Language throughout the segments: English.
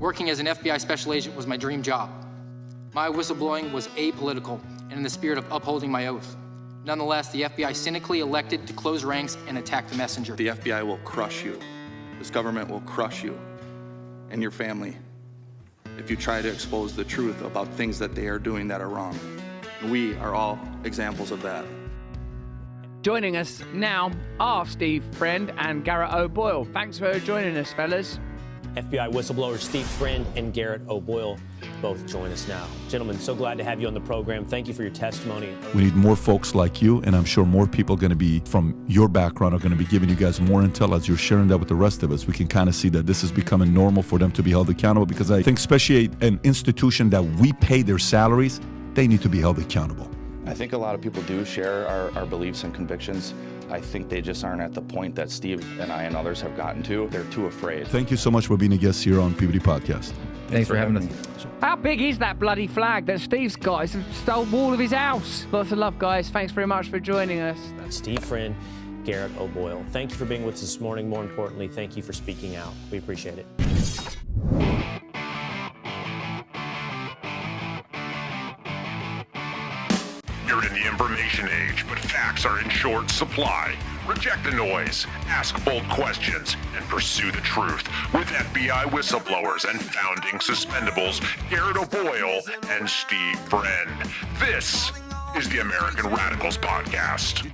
Working as an FBI special agent was my dream job. My whistleblowing was apolitical and in the spirit of upholding my oath. Nonetheless, the FBI cynically elected to close ranks and attack the messenger. The FBI will crush you. This government will crush you and your family if you try to expose the truth about things that they are doing that are wrong. We are all examples of that. Joining us now are Steve Friend and Garrett O'Boyle. Thanks for joining us, fellas. FBI whistleblowers Steve Friend and Garrett O'Boyle both join us now. Gentlemen, so glad to have you on the program. Thank you for your testimony. We need more folks like you, and I'm sure more people are going to be, from your background, are going to be giving you guys more intel as you're sharing that with the rest of us. We can kind of see that this is becoming normal for them to be held accountable, because I think especially an institution that we pay their salaries, they need to be held accountable. I think a lot of people do share our beliefs and convictions. I think they just aren't at the point that Steve and I and others have gotten to. They're too afraid. Thank you so much for being a guest here on PBD Podcast. Thanks for having us. How big is that bloody flag that Steve's got? It's the stone wall of his house. Lots of love, guys. Thanks very much for joining us. Steve Friend, Garrett O'Boyle, thank you for being with us this morning. More importantly, thank you for speaking out. We appreciate it. You're in the information age, but facts are in short supply. Reject the noise, ask bold questions, and pursue the truth with FBI whistleblowers and founding suspendables Garrett O'Boyle and Steve Friend. This is the American Radicals Podcast.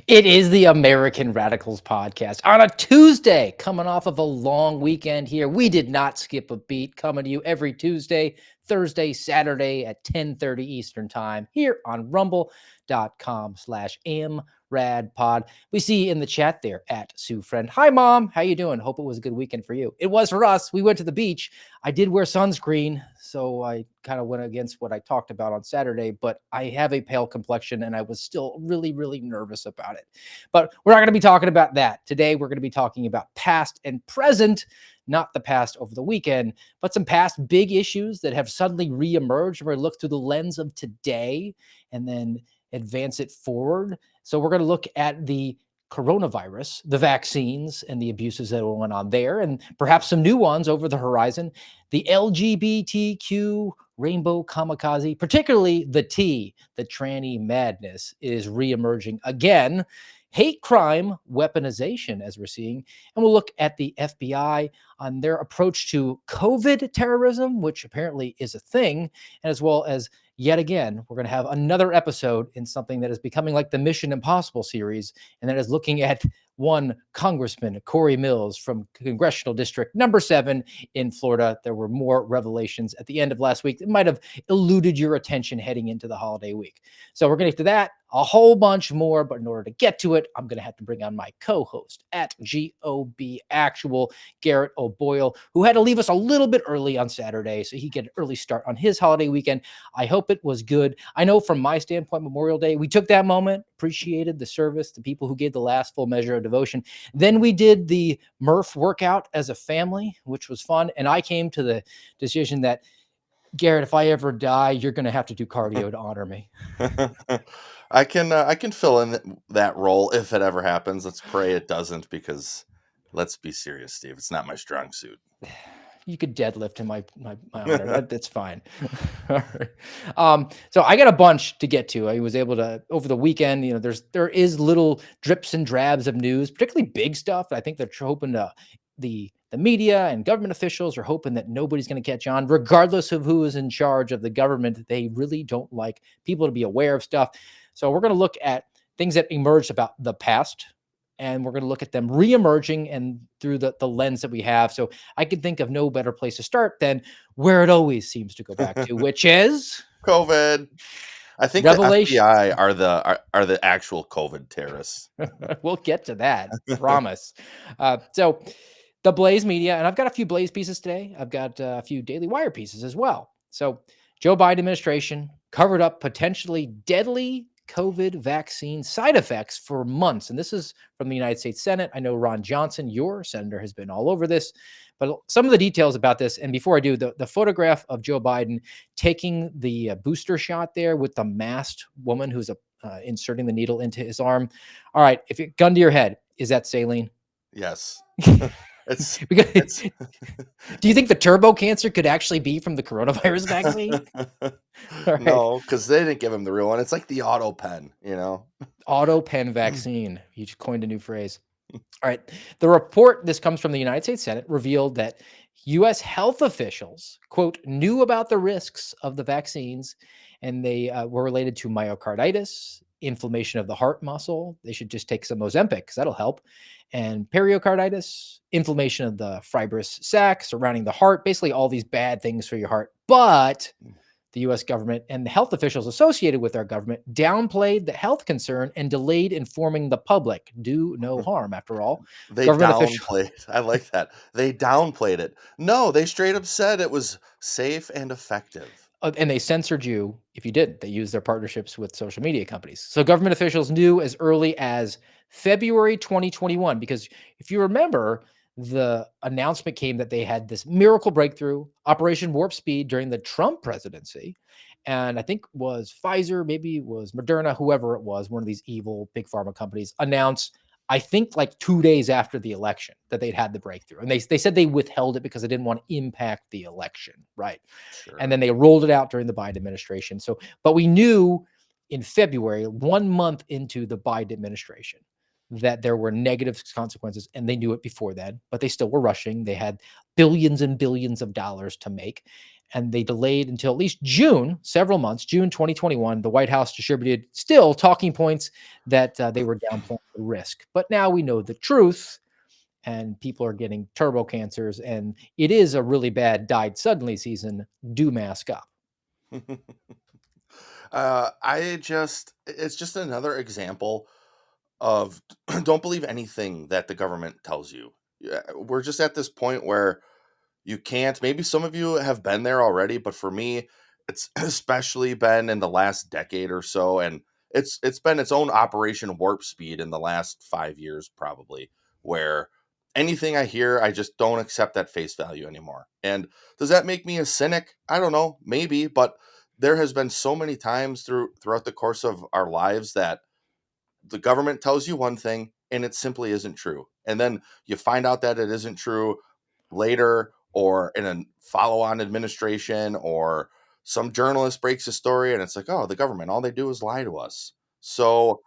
It is the American Radicals Podcast on a Tuesday, coming off of a long weekend here. We did not skip a beat, coming to you every Tuesday, Thursday, Saturday at 10:30 Eastern Time here on rumble.com/amradpod. We see you in the chat there at Sue Friend. Hi, Mom. How you doing? Hope it was a good weekend for you. It was for us. We went to the beach. I did wear sunscreen, so I kind of went against what I talked about on Saturday, but I have a pale complexion, and I was still really, really nervous about it. But we're not going to be talking about that. Today, we're going to be talking about past and present, not the past over the weekend, but some past big issues that have suddenly reemerged. We're going to look through the lens of today and then advance it forward. So we're going to look at the coronavirus, the vaccines, and the abuses that went on there, and perhaps some new ones over the horizon. The LGBTQ rainbow kamikaze, particularly the T, the tranny madness, is reemerging again. Hate crime weaponization, as we're seeing. And we'll look at the FBI on their approach to COVID terrorism, which apparently is a thing, and as well as, yet again, we're going to have another episode in something that is becoming like the Mission Impossible series, and that is looking at one Congressman, Corey Mills, from Congressional District number 7 in Florida. There were more revelations at the end of last week that might have eluded your attention heading into the holiday week. So we're going to get to that, a whole bunch more, but in order to get to it, I'm going to have to bring on my co-host at GOB Actual, Garrett O'Boyle, who had to leave us a little bit early on Saturday so he could get an early start on his holiday weekend. I hope it was good. I know from my standpoint, Memorial Day, we took that moment, appreciated the service, the people who gave the last full measure of devotion. Then we did the Murph workout as a family, which was fun. And I came to the decision that, Garrett, if I ever die, you're going to have to do cardio to honor me. I can fill in that role if it ever happens. Let's pray it doesn't, because let's be serious, Steve. It's not my strong suit. You could deadlift in my honor. That's fine. All right. So I got a bunch to get to. I was able to, over the weekend, there is little drips and drabs of news, particularly big stuff. I think they're hoping to, the media and government officials are hoping that nobody's going to catch on, regardless of who is in charge of the government. They really don't like people to be aware of stuff. So we're going to look at things that emerged about the past, and we're going to look at them reemerging and through the lens that we have. So I can think of no better place to start than where it always seems to go back to, which is COVID. I think Revelation. The FBI are the actual COVID terrorists. We'll get to that, promise. So the Blaze Media, and I've got a few Blaze pieces today. I've got a few Daily Wire pieces as well. So Joe Biden administration covered up potentially deadly COVID vaccine side effects for months. And this is from the United States Senate. I know Ron Johnson, your senator, has been all over this, but some of the details about this. And before I do, the photograph of Joe Biden taking the booster shot there with the masked woman who's inserting the needle into his arm. All right, if it gun to your head, is that saline? Yes. It's Because do you think the turbo cancer could actually be from the coronavirus vaccine? All right. no, because they didn't give him the real one. It's like the auto pen, you know. Auto pen vaccine. You just coined a new phrase. All right. The report, this comes from the United States Senate, revealed that U.S. health officials, quote, knew about the risks of the vaccines, and they were related to myocarditis, inflammation of the heart muscle. They should just take some Ozempic because that'll help. And pericarditis, inflammation of the fibrous sac surrounding the heart, basically all these bad things for your heart. But the US government and the health officials associated with our government downplayed the health concern and delayed informing the public. Do no harm, after all. They Government officials, downplayed. I like that. They downplayed it. No, they straight up said it was safe and effective. and they censored you if you didn't. They used their partnerships with social media companies. So government officials knew as early as February 2021, because if you remember, the announcement came that they had this miracle breakthrough, Operation Warp Speed, during the Trump presidency. And I think was Pfizer, maybe it was Moderna, whoever it was, one of these evil big pharma companies announced, I think like 2 days after the election, that they'd had the breakthrough. And they said they withheld it because they didn't want to impact the election. Right. Sure. And then they rolled it out during the Biden administration. So, but we knew in February, 1 month into the Biden administration, that there were negative consequences, and they knew it before then, but they still were rushing. They had billions and billions of dollars to make, and they delayed until at least June, several months, June 2021. The White House distributed still talking points that they were downplaying the risk. But now we know the truth, and people are getting turbo cancers, and it is a really bad died suddenly season. Do mask up. It's just another example of don't believe anything that the government tells you. Yeah, we're just at this point where you can't. Maybe some of you have been there already, but for me, it's especially been in the last decade or so, and it's been its own Operation Warp Speed in the last 5 years, probably, where anything I hear, I just don't accept at face value anymore. And does that make me a cynic? I don't know, maybe, but there has been so many times throughout the course of our lives that the government tells you one thing and it simply isn't true. And then you find out that it isn't true later, or in a follow-on administration, or some journalist breaks a story and it's like, oh, the government, all they do is lie to us. So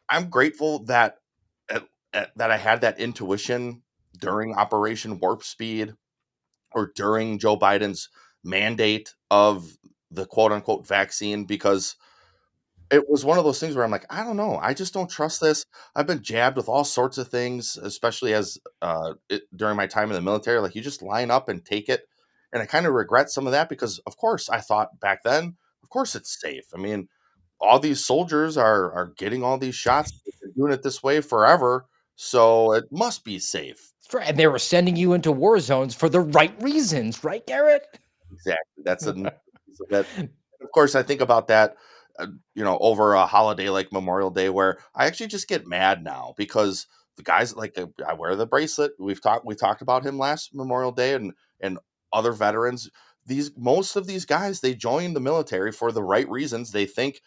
I'm grateful that at, that I had that intuition during Operation Warp Speed, or during Joe Biden's mandate of the quote unquote vaccine, because it was one of those things where I'm like, I don't know. I just don't trust this. I've been jabbed with all sorts of things, especially during my time in the military. Like, you just line up and take it. And I kind of regret some of that because, of course, I thought back then, of course, it's safe. I mean, all these soldiers are getting all these shots. They've been doing it this way forever. So it must be safe. That's right. And they were sending you into war zones for the right reasons, right, Garrett? Exactly. That's another piece of it. And of course, I think about that, over a holiday like Memorial Day, where I actually just get mad now because the guys, like, I wear the bracelet. We talked about him last Memorial Day, and other veterans. Most of these guys, they joined the military for the right reasons. They think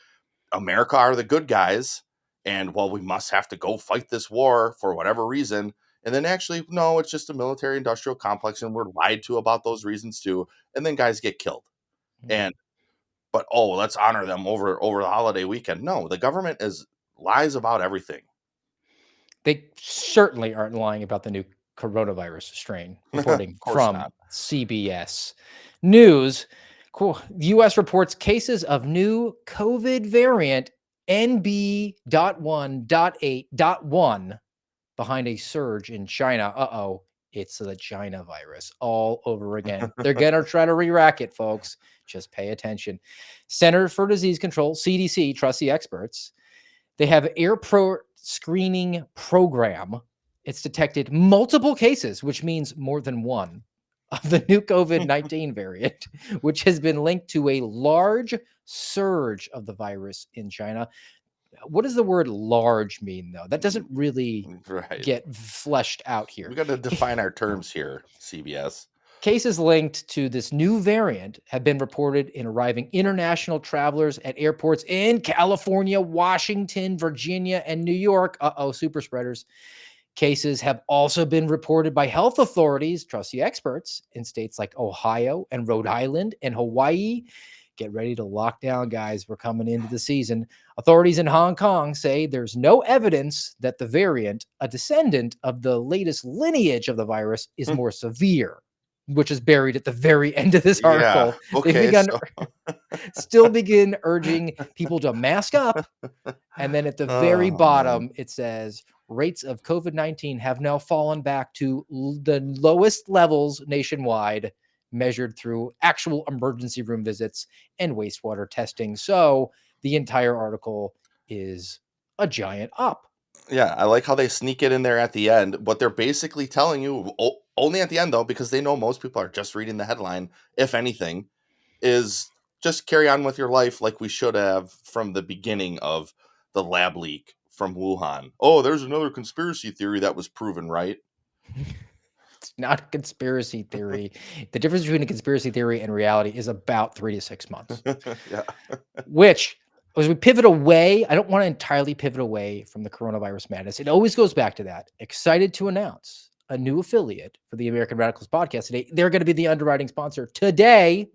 America are the good guys, and well, we must have to go fight this war for whatever reason. And then actually, no, it's just a military industrial complex, and we're lied to about those reasons too. And then guys get killed. And but oh, let's honor them over the holiday weekend. No, the government is lies about everything. They certainly aren't lying about the new coronavirus strain, Of reporting course from not. CBS News. Cool. US reports cases of new COVID variant NB.1.8.1 behind a surge in China. Uh-oh, it's the China virus all over again. They're going to try to re-rack it, folks. Just pay attention. Center for Disease Control, CDC, trust the experts. They have airport screening program. It's detected multiple cases, which means more than one, of the new COVID-19 variant, which has been linked to a large surge of the virus in China. What does the word large mean, though? That doesn't really Right. get fleshed out here. We got to define our terms here, CBS. Cases linked to this new variant have been reported in arriving international travelers at airports in California, Washington, Virginia, and New York. Super spreaders. Cases have also been reported by health authorities, trusty experts, in states like Ohio and Rhode Island and Hawaii. Get ready to lock down, guys. We're coming into the season. Authorities in Hong Kong say there's no evidence that the variant, a descendant of the latest lineage of the virus, is more severe, which is buried at the very end of this Yeah. article. They've Okay. begun, So, still begin urging people to mask up. And then at the very oh man. bottom, it says rates of COVID-19 have now fallen back to the lowest levels nationwide, measured through actual emergency room visits and wastewater testing. So the entire article is a giant up. Yeah, I like how they sneak it in there at the end. What they're basically telling you, only at the end though, because they know most people are just reading the headline, if anything, is just carry on with your life like we should have from the beginning of the lab leak from Wuhan. Oh, there's another conspiracy theory that was proven right. It's not a conspiracy theory. The difference between a conspiracy theory and reality is about 3 to 6 months. Yeah. Which, as we pivot away, I don't want to entirely pivot away from the coronavirus madness. It always goes back to that. Excited to announce a new affiliate for the American Radicals podcast today. They're going to be the underwriting sponsor today,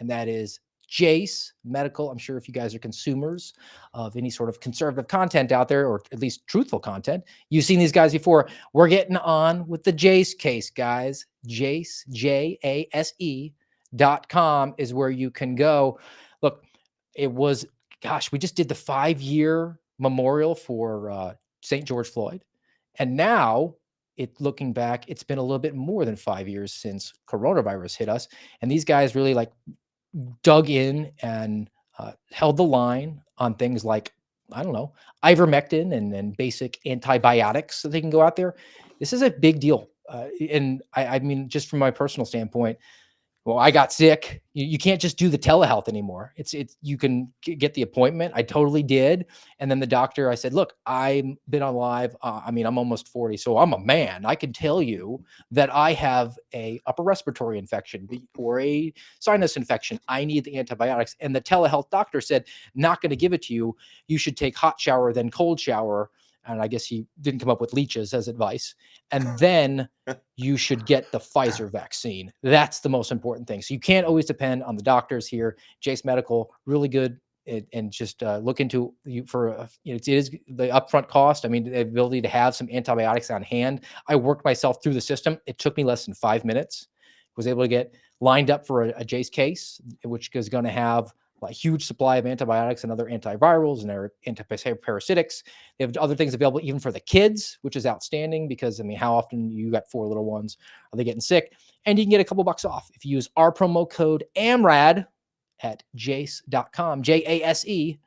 and that is Jace Medical. I'm sure if you guys are consumers of any sort of conservative content out there, or at least truthful content, you've seen these guys before. We're getting on with the Jace case, guys. Jace, JASE.com is where you can go. Look, it was, gosh, we just did the 5-year memorial for St. George Floyd. And now, looking back, it's been a little bit more than 5 years since coronavirus hit us. And these guys really dug in and held the line on things like, I don't know, ivermectin and basic antibiotics so they can go out there. This is a big deal. And I mean, just from my personal standpoint, well, I got sick. You can't just do the telehealth anymore. It's you can get the appointment. I totally did. And then the doctor, I said, look, I've been on live. I mean, I'm almost 40, so I'm a man. I can tell you that I have a upper respiratory infection or a sinus infection. I need the antibiotics. And the telehealth doctor said, not going to give it to you. You should take hot shower, then cold shower. And I guess he didn't come up with leeches as advice. And then you should get the Pfizer vaccine. That's the most important thing. So you can't always depend on the doctors here. Jace Medical, really good. And just look into you for it is the upfront cost. I mean, the ability to have some antibiotics on hand. I worked myself through the system. It took me less than 5 minutes. Was able to get lined up for a Jace case, which is going to have a huge supply of antibiotics and other antivirals and antiparasitics. They have other things available even for the kids, which is outstanding because, I mean, how often you got 4 little ones? Are they getting sick? And you can get a couple bucks off if you use our promo code AMRAD at jace.com, JASE.com.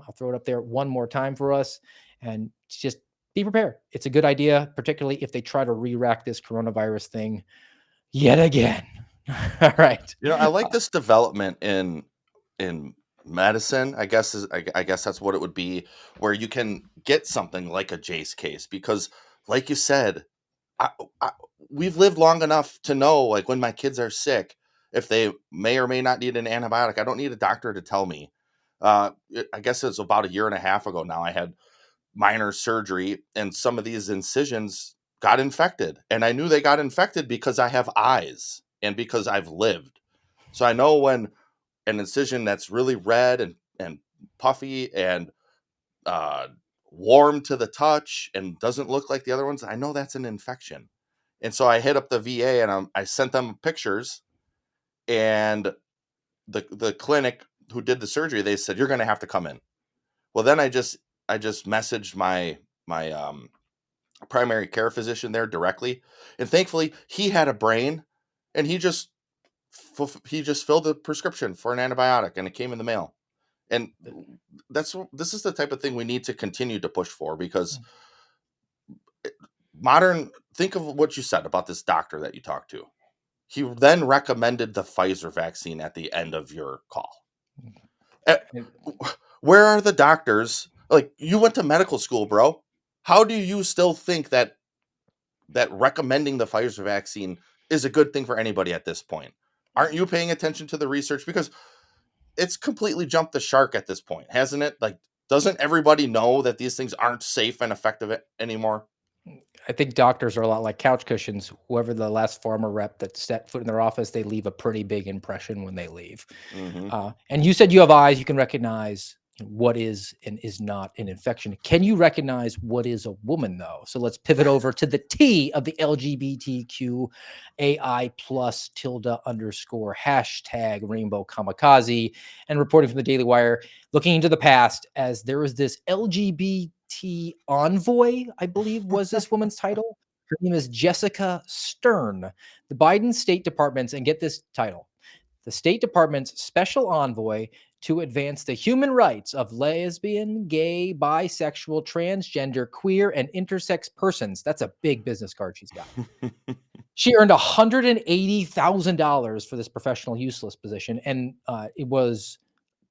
I'll throw it up there one more time for us. And just be prepared. It's a good idea, particularly if they try to re-rack this coronavirus thing yet again. All right. I like this development in medicine. I guess that's what it would be, where you can get something like a Jace case because, like you said, we've lived long enough to know, like, when my kids are sick, if they may or may not need an antibiotic, I don't need a doctor to tell me. I guess it's about 1.5 years ago now. I had minor surgery, and some of these incisions got infected, and I knew they got infected because I have eyes and because I've lived. So I know when an incision that's really red and puffy and warm to the touch and doesn't look like the other ones, I know that's an infection. And so I hit up the VA and I sent them pictures, and the clinic who did the surgery, they said, you're going to have to come in. Well, then I just messaged my primary care physician there directly, and thankfully he had a brain, and he just filled the prescription for an antibiotic, and it came in the mail. And this is the type of thing we need to continue to push for, because think of what you said about this doctor that you talked to. He then recommended the Pfizer vaccine at the end of your call. Where are the doctors? Like, you went to medical school, bro. How do you still think that recommending the Pfizer vaccine is a good thing for anybody at this point. Aren't you paying attention to the research? Because it's completely jumped the shark at this point, hasn't it? Like, doesn't everybody know that these things aren't safe and effective anymore? I think doctors are a lot like couch cushions. Whoever the last farmer rep that set foot in their office, they leave a pretty big impression when they leave. Hmm. And you said you have eyes, you can recognize what is and is not an infection. Can you recognize what is a woman, though? So let's pivot over to the T of the LGBTQAI plus tilde underscore hashtag rainbow kamikaze. And reporting from the Daily Wire, looking into the past, as there was this LGBT envoy, I believe was this woman's title. Her name is Jessica Stern. The Biden State Department's, and get this title, the State Department's special envoy to advance the human rights of lesbian, gay, bisexual, transgender, queer, and intersex persons. That's a big business card she's got. She earned $180,000 for this professional useless position, and it was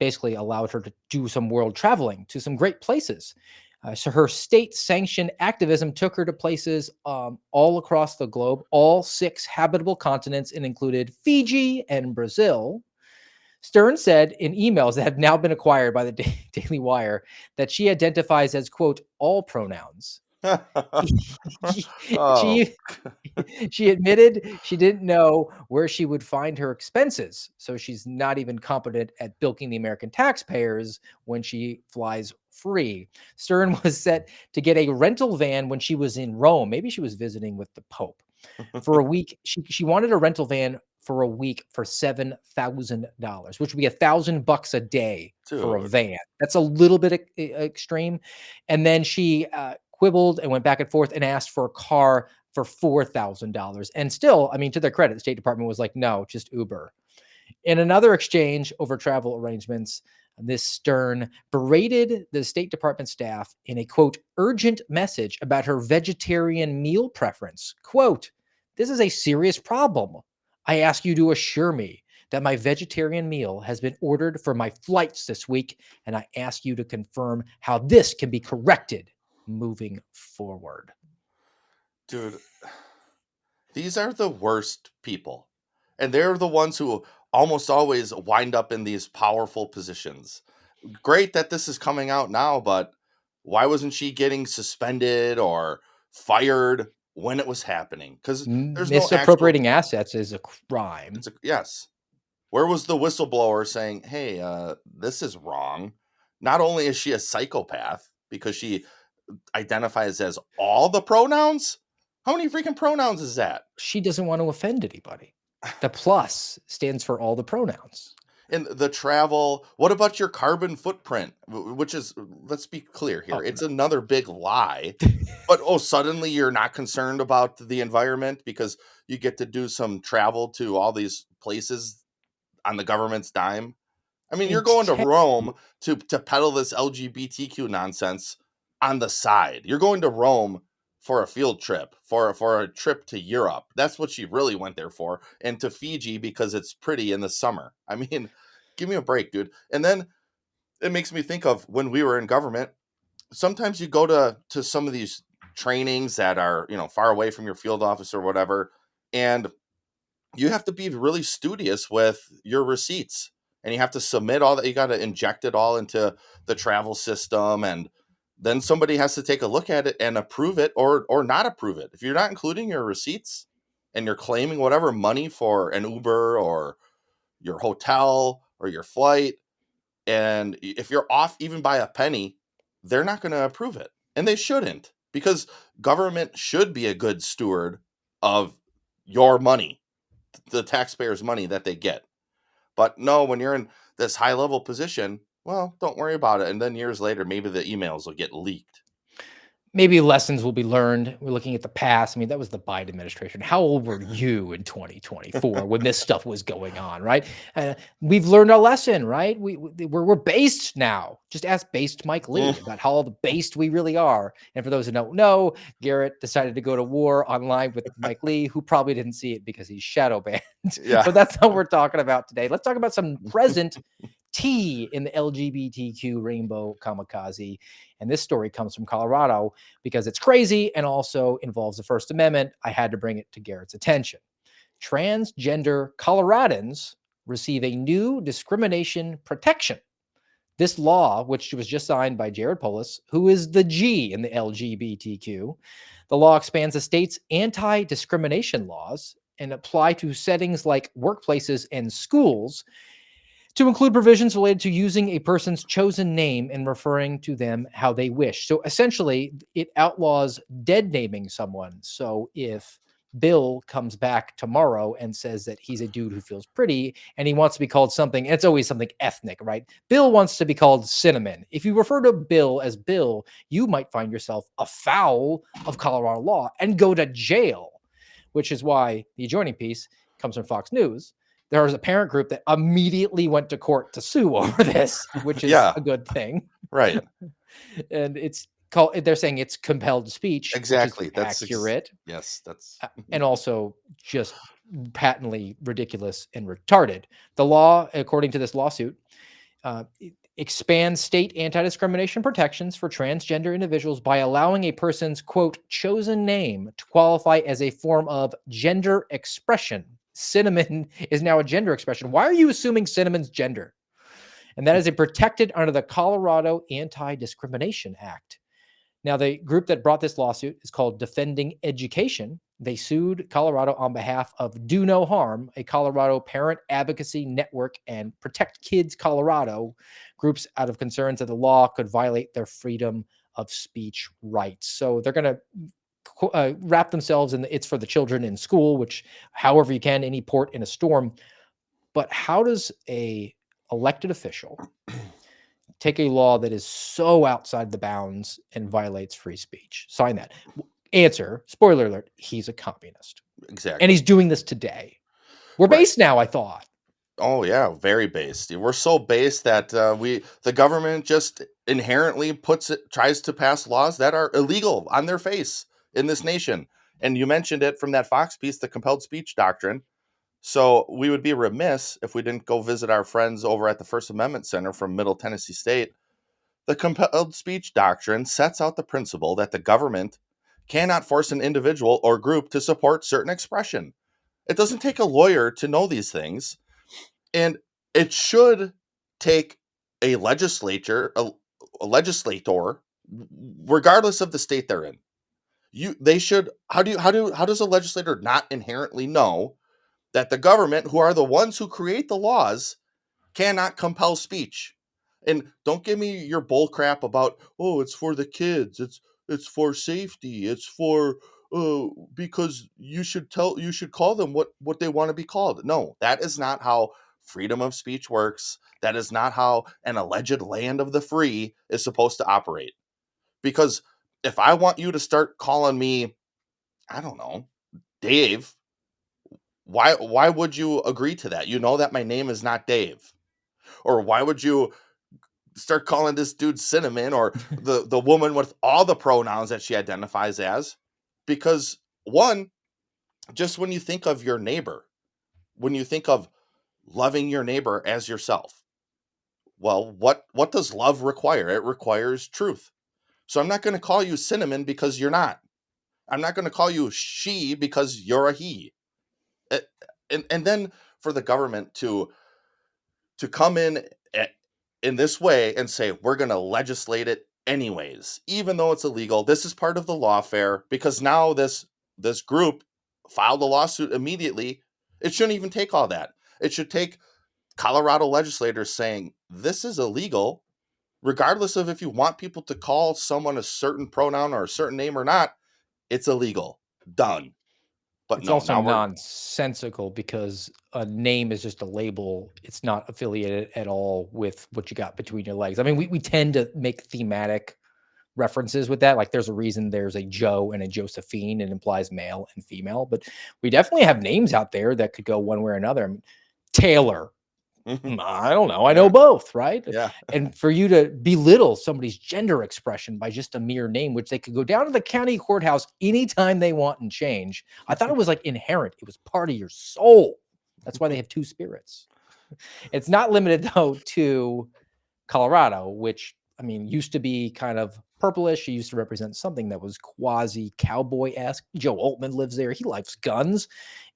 basically allowed her to do some world traveling to some great places. So her state-sanctioned activism took her to places all across the globe, all 6 habitable continents, and included Fiji and Brazil. Stern said in emails that have now been acquired by the Daily Wire that she identifies as, quote, all pronouns. Oh, she she admitted she didn't know where she would find her expenses, so she's not even competent at bilking the American taxpayers when she flies free. Stern was set to get a rental van when she was in Rome. Maybe she was visiting with the Pope for a week. She wanted a rental van for a week for $7,000, which would be $1,000 a day for a dude. van. That's a little bit extreme. And then she quibbled and went back and forth and asked for a car for $4,000. And still, I mean, to their credit, the State Department was like, no, just Uber. In another exchange over travel arrangements, this Stern berated the State Department staff in a, quote, urgent message about her vegetarian meal preference. Quote, this is a serious problem. I ask you to assure me that my vegetarian meal has been ordered for my flights this week, and I ask you to confirm how this can be corrected moving forward. Dude, these are the worst people. And they're the ones who almost always wind up in these powerful positions. Great that this is coming out now, but why wasn't she getting suspended or fired when it was happening? Because there's no actual. Misappropriating assets is a crime. Yes. Where was the whistleblower saying, hey, this is wrong? Not only is she a psychopath because she identifies as all the pronouns, how many freaking pronouns is that? She doesn't want to offend anybody. The plus stands for all the pronouns. And the travel, what about your carbon footprint? Which is, let's be clear here, Oh, it's no. another big lie. But suddenly you're not concerned about the environment because you get to do some travel to all these places on the government's dime. I mean, you're going to Rome to peddle this LGBTQ nonsense on the side. You're going to Rome for a field trip, for a trip to Europe. That's what she really went there for, and to Fiji because it's pretty in the summer. I mean, give me a break, dude. And then it makes me think of when we were in government. Sometimes you go to some of these trainings that are, far away from your field office or whatever, and you have to be really studious with your receipts, and you have to submit all that. You got to inject it all into the travel system, and then somebody has to take a look at it and approve it or not approve it. If you're not including your receipts and you're claiming whatever money for an Uber or your hotel or your flight, and if you're off even by a penny, they're not going to approve it, and they shouldn't, because government should be a good steward of your money, the taxpayers' money that they get. But no, when you're in this high level position, well, don't worry about it. And then years later, maybe the emails will get leaked. Maybe lessons will be learned. We're looking at the past. I mean, that was the Biden administration. How old were you in 2024 when this stuff was going on, right? We've learned our lesson, right? We're based now. Just ask based Mike Lee about how based we really are. And for those who don't know, Garrett decided to go to war online with Mike Lee, who probably didn't see it because he's shadow banned. Yeah. But that's not what we're talking about today. Let's talk about some present T in the LGBTQ rainbow kamikaze. And this story comes from Colorado because it's crazy and also involves the First Amendment. I had to bring it to Garrett's attention. transgender Coloradans receive a new discrimination protection. This law, which was just signed by Jared Polis, who is the G in the LGBTQ, the law expands the state's anti-discrimination laws and apply to settings like workplaces and schools to include provisions related to using a person's chosen name and referring to them how they wish. So essentially, it outlaws dead naming someone. So if Bill comes back tomorrow and says that he's a dude who feels pretty and he wants to be called something, it's always something ethnic, right? Bill wants to be called Cinnamon. If you refer to Bill as Bill, you might find yourself afoul of Colorado law and go to jail, which is why the adjoining piece comes from Fox News. There was a parent group that immediately went to court to sue over this, which is Yeah. a good thing. Right. And it's called, they're saying it's compelled speech, Exactly. which is That's accurate, yes, that's and also just patently ridiculous and retarded. The law, according to this lawsuit, expands state anti-discrimination protections for transgender individuals by allowing a person's, quote, chosen name to qualify as a form of gender expression. Cinnamon is now a gender expression. Why are you assuming Cinnamon's gender? And that is protected under the Colorado Anti-Discrimination Act. Now, the group that brought this lawsuit is called Defending Education. They sued Colorado on behalf of Do No Harm, a Colorado parent advocacy network, and Protect Kids Colorado, groups out of concerns that the law could violate their freedom of speech rights. So they're going to wrap themselves in it's for the children in school, which however you can, any port in a storm. But how does a elected official take a law that is so outside the bounds and violates free speech? Sign that. Answer, spoiler alert, he's a communist. exactly. And he's doing this today. We're Right. based now, I thought. Oh yeah, very based. We're so based that the government just inherently tries to pass laws that are illegal on their face in this nation. And you mentioned it from that Fox piece, the compelled speech doctrine. So we would be remiss if we didn't go visit our friends over at the First Amendment Center from Middle Tennessee State. The compelled speech doctrine sets out the principle that the government cannot force an individual or group to support certain expression. It doesn't take a lawyer to know these things. And it should take a legislator, regardless of the state they're in. They should. How does a legislator not inherently know that the government, who are the ones who create the laws, cannot compel speech? And don't give me your bull crap about, oh, it's for the kids, it's for safety, it's for because you should call them what they want to be called. No, that is not how freedom of speech works. That is not how an alleged land of the free is supposed to operate. Because if I want you to start calling me, I don't know, Dave, why would you agree to that? You know that my name is not Dave. Or why would you start calling this dude Cinnamon, or the woman with all the pronouns that she identifies as? Because one, just when you think of your neighbor, when you think of loving your neighbor as yourself, well, what does love require? It requires truth. So I'm not going to call you Cinnamon because you're not. I'm not going to call you she because you're a he. And then for the government to come in this way and say we're going to legislate it anyways, even though it's illegal. This is part of the lawfare, because now this group filed a lawsuit immediately. It shouldn't even take all that. It should take Colorado legislators saying this is illegal, regardless of if you want people to call someone a certain pronoun or a certain name or not. It's illegal. Done. But It's no, also now we're nonsensical because a name is just a label. It's not affiliated at all with what you got between your legs. I mean, we tend to make thematic references with that. Like there's a reason there's a Joe and a Josephine. It implies male and female, but we definitely have names out there that could go one way or another. I mean, Taylor. I don't know. I know Yeah. both, right? Yeah. And for you to belittle somebody's gender expression by just a mere name, which they could go down to the county courthouse anytime they want and change. I thought it was like inherent. It was part of your soul. That's why they have two spirits. It's not limited though to Colorado, which I mean used to be kind of purplish. He used to represent something that was quasi cowboy-esque. Joe Altman lives there. He likes guns.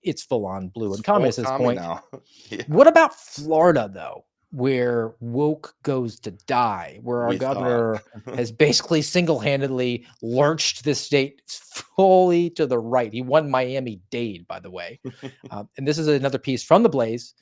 it's full on blue It's and full communist at this commie point. now. Yeah, What about Florida, though, where woke goes to die, where our we thought. governor has basically single-handedly lurched this state fully to the right? He won Miami-Dade, by the way. And this is another piece from The Blaze.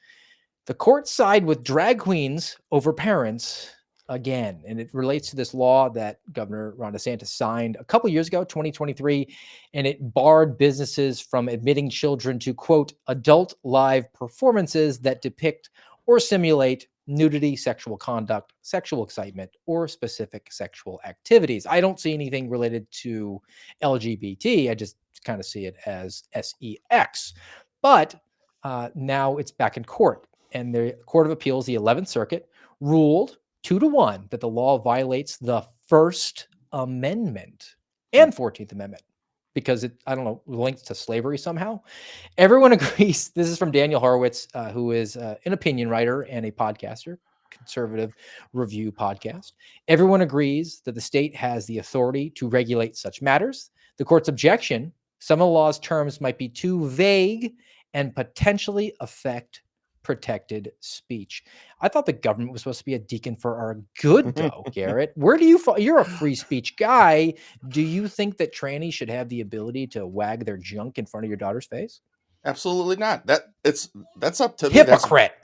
The courts side with drag queens over parents again, and it relates to this law that Governor Ron DeSantis signed a couple years ago, 2023, and it barred businesses from admitting children to, quote, adult live performances that depict or simulate nudity, sexual conduct, sexual excitement, or specific sexual activities. I don't see anything related to LGBT. I just kind of see it as sex. But now it's back in court, and the Court of Appeals, the 11th Circuit, ruled 2-1 that the law violates the First Amendment and 14th Amendment because it, I don't know, links to slavery somehow. Everyone agrees. This is from Daniel Horowitz, who is an opinion writer and a podcaster, conservative review podcast. Everyone agrees that the state has the authority to regulate such matters. The court's objection: some of the law's terms might be too vague and potentially affect protected speech. I thought the government was supposed to be a deacon for our good, though, Garrett. Where do you fall? You're a free speech guy. Do you think that trannies should have the ability to wag their junk in front of your daughter's face? Absolutely not. That's up to me. That's Hypocrite.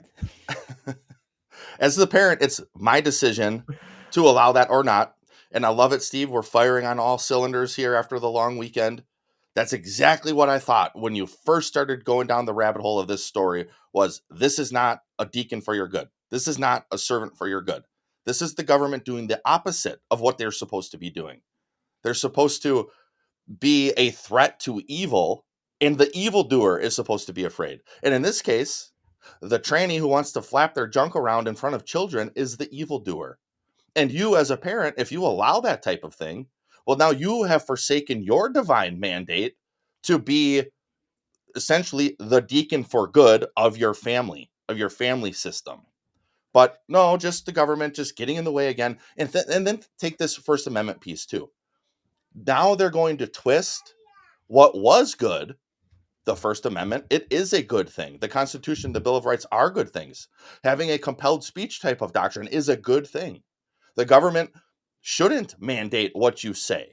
as the parent, it's my decision to allow that or not. And I love it, Steve. We're firing on all cylinders here after the long weekend. That's exactly what I thought when you first started going down the rabbit hole of this story. Was this is not a deacon for your good. This is not a servant for your good. This is the government doing the opposite of what they're supposed to be doing. They're supposed to be a threat to evil, and the evildoer is supposed to be afraid. And in this case, the tranny who wants to flap their junk around in front of children is the evildoer. And you, as a parent, if you allow that type of thing, well, now you have forsaken your divine mandate to be essentially the deacon for good of your family system. But no, just the government just getting in the way again. And then take this First Amendment piece too. Now they're going to twist what was good. The First Amendment, it is a good thing. The Constitution, the Bill of Rights are good things. Having a compelled speech type of doctrine is a good thing. The government shouldn't mandate what you say.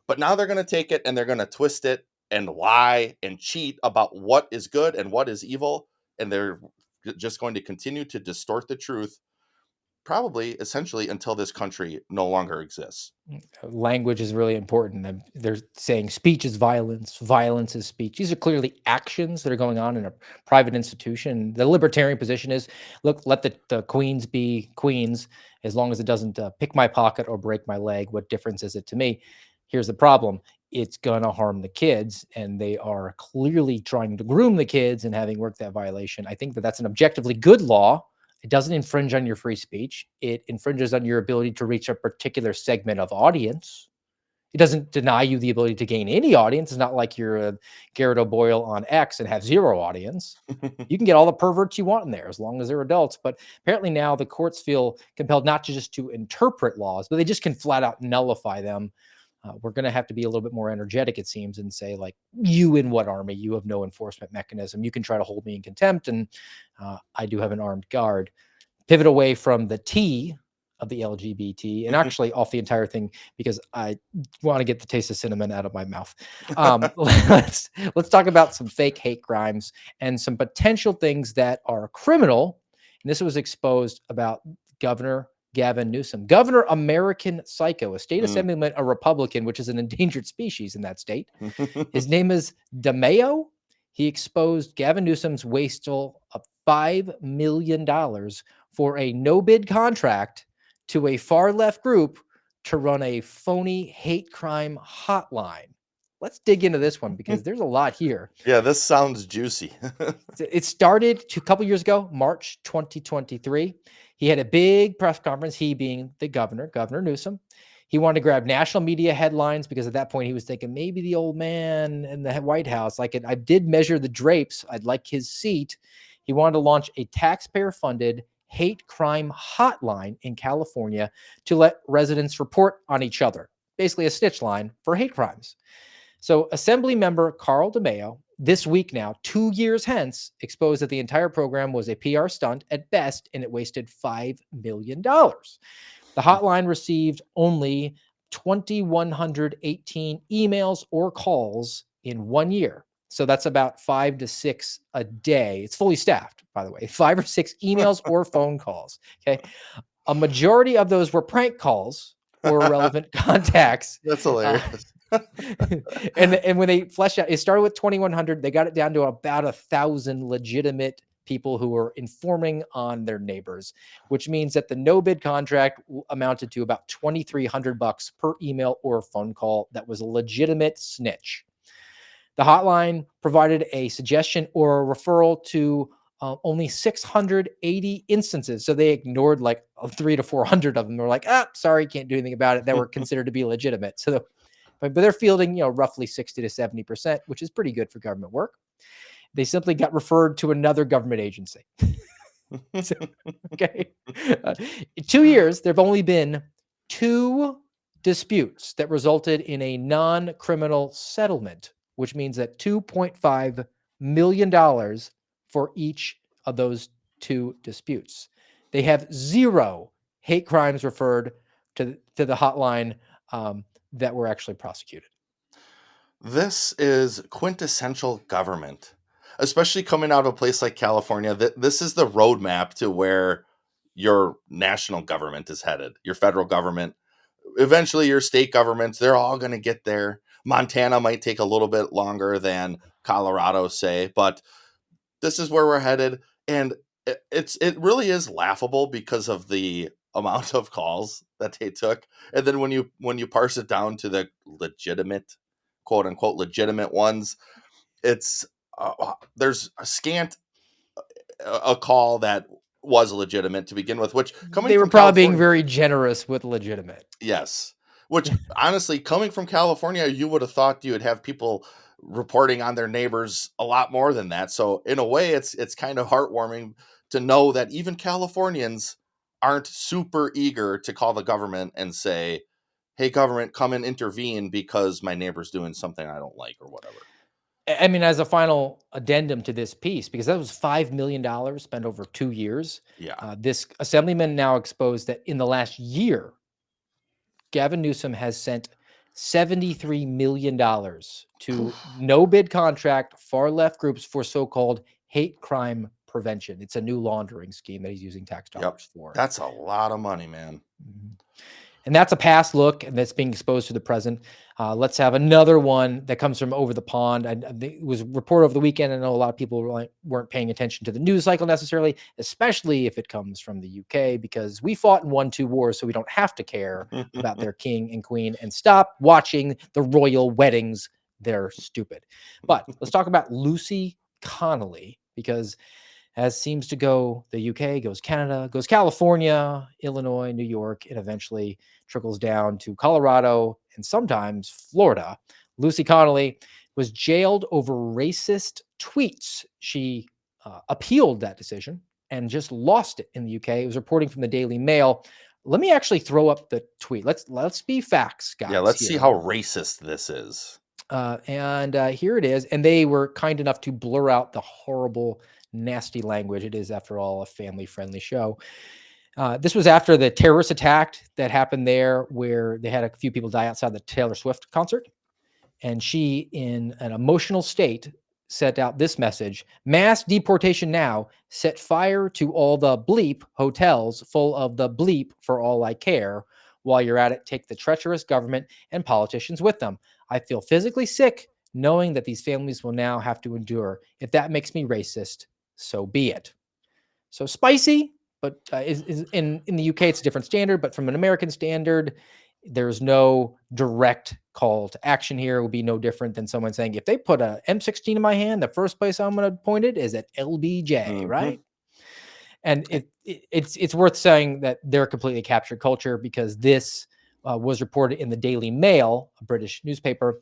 But now they're going to take it and they're going to twist it and lie and cheat about what is good and what is evil. And they're just going to continue to distort the truth, probably essentially until this country no longer exists. Language is really important. They're saying speech is violence, violence is speech. These are clearly actions that are going on in a private institution. The libertarian position is, look, let the queens be queens as long as it doesn't pick my pocket or break my leg. What difference is it to me? Here's the problem. It's going to harm the kids, and they are clearly trying to groom the kids and having worked that violation. I think that that's an objectively good law. It doesn't infringe on your free speech. It infringes on your ability to reach a particular segment of audience. It doesn't deny you the ability to gain any audience. It's not like you're a Garrett O'Boyle on X and have zero audience. You can get all the perverts you want in there as long as they're adults. But apparently now the courts feel compelled not just to interpret laws, but they just can flat out nullify them. We're going to have to be a little bit more energetic, it seems, and say, like, you in what army? You have no enforcement mechanism. You can try to hold me in contempt, and I do have an armed guard. Pivot away from the T of the LGBT and actually off the entire thing because I want to get the taste of cinnamon out of my mouth. Let's talk about some fake hate crimes and some potential things that are criminal. And this was exposed about Governor Gavin Newsom, Governor American Psycho, a state assemblyman, a Republican, which is an endangered species in that state. His name is DeMayo. He exposed Gavin Newsom's wasteful of $5 million for a no-bid contract to a far-left group to run a phony hate crime hotline. Let's dig into this one because there's a lot here. Yeah, this sounds juicy. It started a couple years ago, March 2023. He had a big press conference, he being the governor, Governor Newsom. He wanted to grab national media headlines because at that point he was thinking maybe the old man in the White House, I did measure the drapes, I'd like his seat. He wanted to launch a taxpayer-funded hate crime hotline in California to let residents report on each other, basically a snitch line for hate crimes. So Assembly member Carl DeMayo this week now, 2 years hence, exposed that the entire program was a PR stunt at best, and it wasted $5 million. The hotline received only 2,118 emails or calls in 1 year. So that's about 5 to 6 a day. It's fully staffed, by the way. 5 or 6 emails or phone calls. Okay. A majority of those were prank calls or irrelevant contacts. That's hilarious. And when they fleshed out, it started with 2,100. They got it down to about 1,000 legitimate people who were informing on their neighbors, which means that the no bid contract amounted to about $2,300 per email or phone call. That was a legitimate snitch. The hotline provided a suggestion or a referral to only 680 instances. So they ignored like 300 to 400 of them. They're like, sorry, can't do anything about it. That were considered to be legitimate. So, but they're fielding, roughly 60 to 70%, which is pretty good for government work. They simply got referred to another government agency. So, okay. In 2 years, there have only been 2 disputes that resulted in a non-criminal settlement, which means that $2.5 million for each of those 2 disputes. They have 0 hate crimes referred to the hotline that were actually prosecuted. This is quintessential government, especially coming out of a place like California. This is the roadmap to where your national government is headed, your federal government. Eventually, your state governments, they're all going to get there. Montana might take a little bit longer than Colorado, say, but this is where we're headed. And it really is laughable because of the amount of calls that they took. And then when you parse it down to the legitimate, quote unquote, legitimate ones, it's there's a scant a call that was legitimate to begin with, which coming They were from probably being California, very generous with legitimate. yes, which honestly, coming from California, you would have thought you would have people reporting on their neighbors a lot more than that. So in a way, it's kind of heartwarming to know that even Californians aren't super eager to call the government and say, "Hey, government, come and intervene because my neighbor's doing something I don't like," or whatever. I mean, as a final addendum to this piece, because that was $5 million spent over 2 years. Yeah. This assemblyman now exposed that in the last year, Gavin Newsom has sent $73 million to no bid contract far left groups for so-called hate crime prevention. It's a new laundering scheme that he's using tax dollars for. That's a lot of money, man. Mhm. And that's a past look, and that's being exposed to the present. Let's have another one that comes from over the pond. It was reported over the weekend. I know a lot of people weren't paying attention to the news cycle necessarily, especially if it comes from the UK, because we fought and won 2 wars, so we don't have to care about their king and queen and stop watching the royal weddings. They're stupid. But let's talk about Lucy Connolly, because as seems to go, the UK goes Canada, goes California, Illinois, New York, and eventually trickles down to Colorado and sometimes Florida. Lucy Connolly was jailed over racist tweets. She appealed that decision and just lost it in the UK. It was reporting from the Daily Mail. Let me actually throw up the tweet. Let's be facts, guys. Yeah, let's here. see how racist this is. And here it is. And they were kind enough to blur out the horrible, nasty language. It is, after all, a family-friendly show. This was after the terrorist attack that happened there, where they had a few people die outside the Taylor Swift concert. And she, in an emotional state, sent out this message: mass deportation now, set fire to all the bleep hotels full of the bleep for all I care. While you're at it, take the treacherous government and politicians with them. I feel physically sick knowing that these families will now have to endure. If that makes me racist, so be it. So spicy, but is in the UK, it's a different standard. But from an American standard, there's no direct call to action here. It would be no different than someone saying, if they put a M16 in my hand, the first place I'm going to point it is at LBJ, right? And it's worth saying that they're completely captured culture, because this was reported in the Daily Mail, a British newspaper.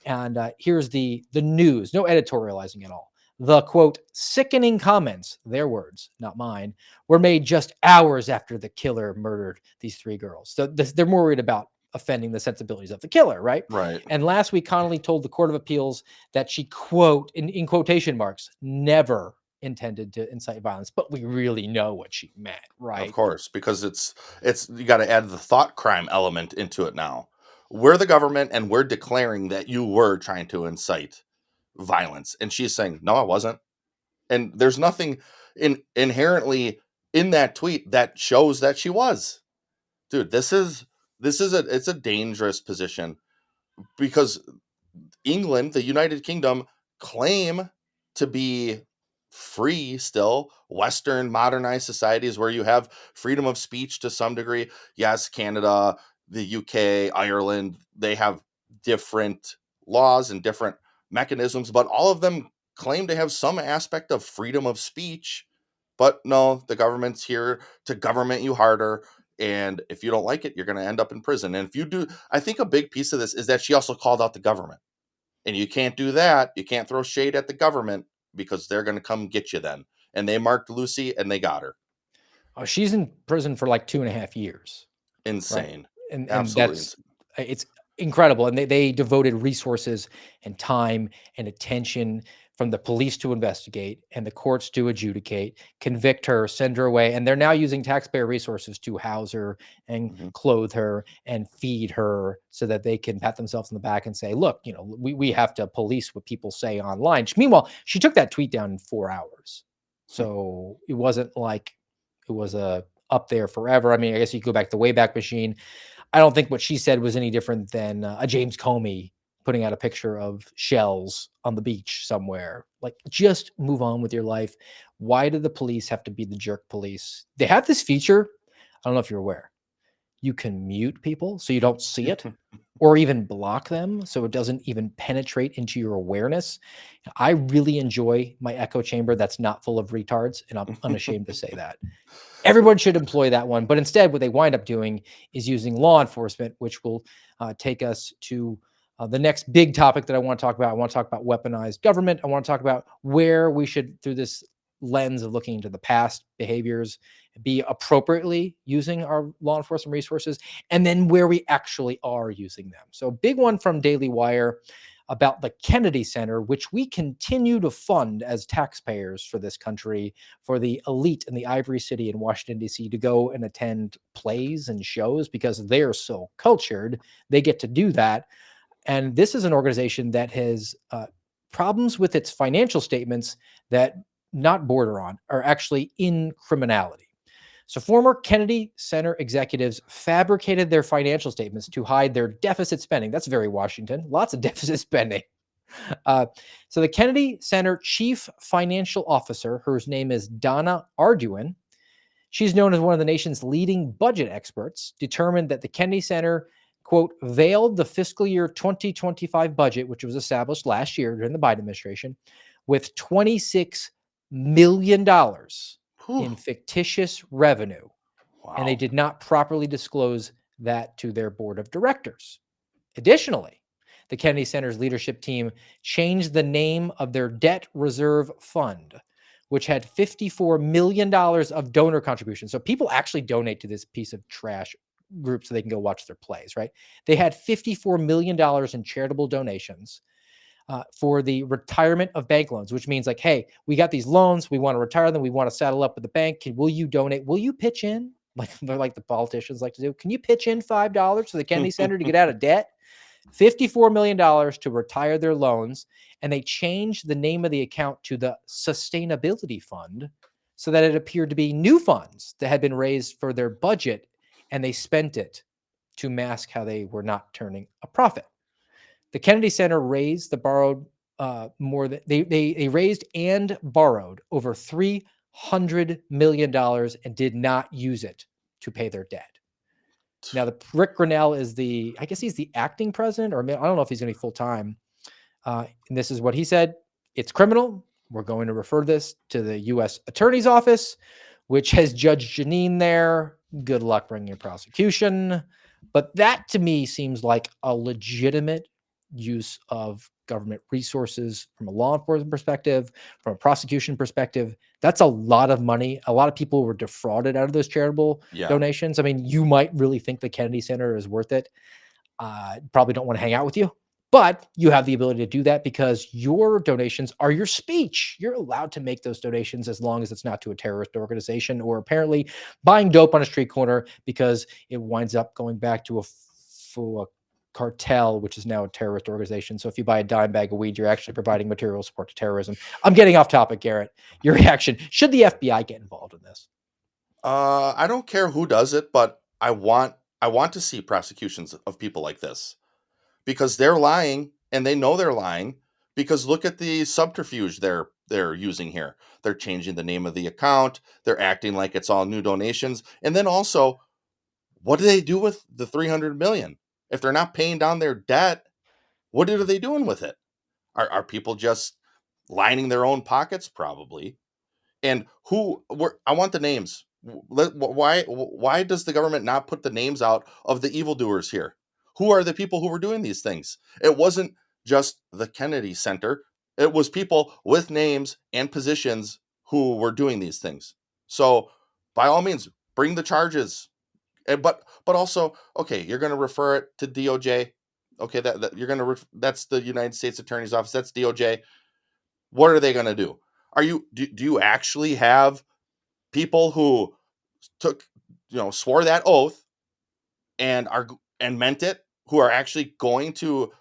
And here's the news, no editorializing at all. The, quote, sickening comments, their words, not mine, were made just hours after the killer murdered these 3 girls. So they're more worried about offending the sensibilities of the killer, right? Right. And last week, Connolly told the Court of Appeals that she, quote, in quotation marks, never intended to incite violence, but we really know what she meant, right? Of course, because it's you got to add the thought crime element into it now. We're the government and we're declaring that you were trying to incite violence. And she's saying, "No, I wasn't." And there's nothing inherently in that tweet that shows that she was. Dude, it's a dangerous position because England, the United Kingdom, claim to be free still, Western modernized societies where you have freedom of speech to some degree. Yes, Canada, the UK, Ireland, they have different laws and different mechanisms, but all of them claim to have some aspect of freedom of speech. But no, the government's here to government you harder. And if you don't like it, you're going to end up in prison. And if you do, I think a big piece of this is that she also called out the government. And you can't do that. You can't throw shade at the government because they're going to come get you then. And they marked Lucy and they got her. Oh, she's in prison for like 2.5 years. Right. Insane. And Absolutely that's, insane. it's incredible. And they devoted resources and time and attention from the police to investigate and the courts to adjudicate, convict her, send her away. And they're now using taxpayer resources to house her and Mhm. clothe her and feed her so that they can pat themselves on the back and say, look, we have to police what people say online. Meanwhile, she took that tweet down in 4 hours. So it wasn't like it was up there forever. I mean, I guess you could go back to the Wayback Machine. I don't think what she said was any different than a James Comey putting out a picture of shells on the beach somewhere. Like, just move on with your life. Why do the police have to be the jerk police? They have this feature. I don't know if you're aware. You can mute people so you don't see it, or even block them so it doesn't even penetrate into your awareness. I really enjoy my echo chamber that's not full of retards, and I'm unashamed to say that. Everyone should employ that one. But instead, what they wind up doing is using law enforcement, which will take us to the next big topic that I want to talk about. I want to talk about weaponized government. I want to talk about where we should, through this lens of looking into the past behaviors, be appropriately using our law enforcement resources, and then where we actually are using them. So, a big one from Daily Wire about the Kennedy Center, which we continue to fund as taxpayers for this country, for the elite in the Ivory City in Washington, D.C., to go and attend plays and shows because they're so cultured. They get to do that. And this is an organization that has problems with its financial statements that not border on are actually in criminality. So former Kennedy Center executives fabricated their financial statements to hide their deficit spending. That's very Washington. Lots of deficit spending. So the Kennedy Center chief financial officer, whose name is Donna Arduin, she's known as one of the nation's leading budget experts, determined that the Kennedy Center, quote, veiled the fiscal year 2025 budget, which was established last year during the Biden administration, with $26 million in fictitious revenue. Wow. And they did not properly disclose that to their board of directors. Additionally, the Kennedy Center's leadership team changed the name of their debt reserve fund, which had $54 million of donor contributions. So people actually donate to this piece of trash group so they can go watch their plays, right? They had $54 million in charitable donations for the retirement of bank loans, which means like, hey, we got these loans, we want to retire them, we want to saddle up with the bank. Will you donate? Will you pitch in? Like the politicians like to do. Can you pitch in $5 to the Kennedy Center to get out of debt? $54 million to retire their loans. And they changed the name of the account to the Sustainability Fund so that it appeared to be new funds that had been raised for their budget, and they spent it to mask how they were not turning a profit. The Kennedy Center raised the borrowed more than they raised and borrowed over $300 million and did not use it to pay their debt. Now, the Rick Grinnell is I guess he's the acting president, or I don't know if he's going to be full time. And this is what he said: it's criminal. We're going to refer this to the U.S. Attorney's Office, which has Judge Janine there. Good luck bringing a prosecution. But that to me seems like a legitimate use of government resources from a law enforcement perspective, from a prosecution perspective. That's a lot of money. A lot of people were defrauded out of those charitable Yeah. donations. I mean, you might really think the Kennedy Center is worth it. Probably don't want to hang out with you, but you have the ability to do that because your donations are your speech. You're allowed to make those donations as long as it's not to a terrorist organization or apparently buying dope on a street corner because it winds up going back to a cartel, which is now a terrorist organization. So if you buy a dime bag of weed, you're actually providing material support to terrorism. I'm getting off topic, Garrett. Your reaction. Should the FBI get involved in this? I don't care who does it, but I want to see prosecutions of people like this because they're lying and they know they're lying because look at the subterfuge they're using here. They're changing the name of the account, they're acting like it's all new donations. And then also, what do they do with the 300 million? If they're not paying down their debt, what are they doing with it? Are people just lining their own pockets? Probably. And I want the names. Why does the government not put the names out of the evildoers here? Who are the people who were doing these things? It wasn't just the Kennedy Center. It was people with names and positions who were doing these things. So by all means, bring the charges. But also, okay, you're going to refer it to DOJ. Okay, that you're going to that's the United States Attorney's Office. That's DOJ. What are they going to do? Do you actually have people who took, swore that oath and meant it, who are actually going to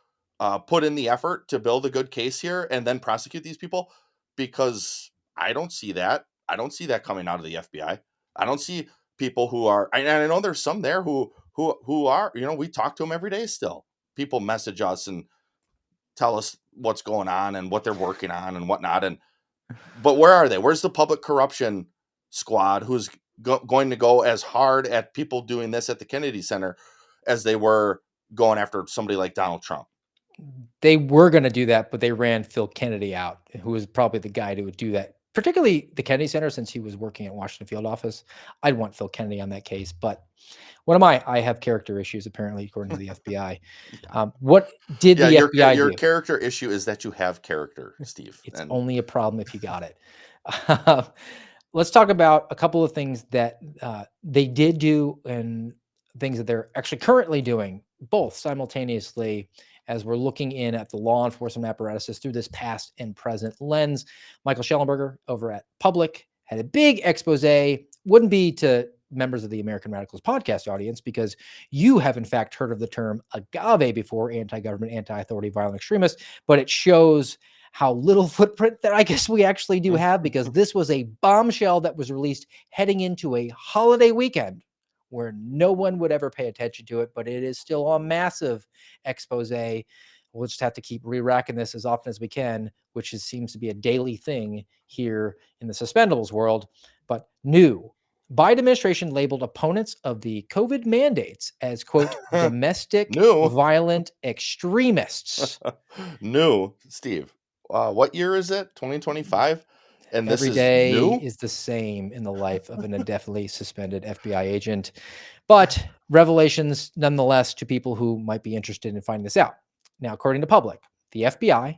put in the effort to build a good case here and then prosecute these people? Because I don't see that. I don't see that coming out of the FBI. I don't see people who are, and I know there's some there who are, we talk to them every day still. People message us and tell us what's going on and what they're working on and whatnot. But where are they? Where's the public corruption squad who's going to go as hard at people doing this at the Kennedy Center as they were going after somebody like Donald Trump? They were going to do that, but they ran Phil Kennedy out, who was probably the guy who would do that, particularly the Kennedy Center, since he was working at Washington field office. I'd want Phil Kennedy on that case, but what am I? I have character issues, apparently, according to the FBI. What did Yeah, the FBI your do? character issue is that you have character, Steve. It's And only a problem if you got it. Let's talk about a couple of things that they did do and things that they're actually currently doing, both simultaneously, as we're looking in at the law enforcement apparatuses through this past and present lens. Michael Schellenberger over at Public had a big expose. Wouldn't be to members of the American Radicals podcast audience because you have in fact heard of the term agave before, anti-government, anti-authority, violent extremist, but it shows how little footprint that I guess we actually do have, because this was a bombshell that was released heading into a holiday weekend where no one would ever pay attention to it, but it is still a massive expose. We'll just have to keep re-racking this as often as we can, which seems to be a daily thing here in the suspendables world. But new, Biden administration labeled opponents of the COVID mandates as, quote, domestic New. violent extremists. New, Steve. What year is it? 2025? And this Every is day new? is the same in the life of an indefinitely suspended FBI agent, but revelations nonetheless to people who might be interested in finding this out. Now, according to Public, the FBI,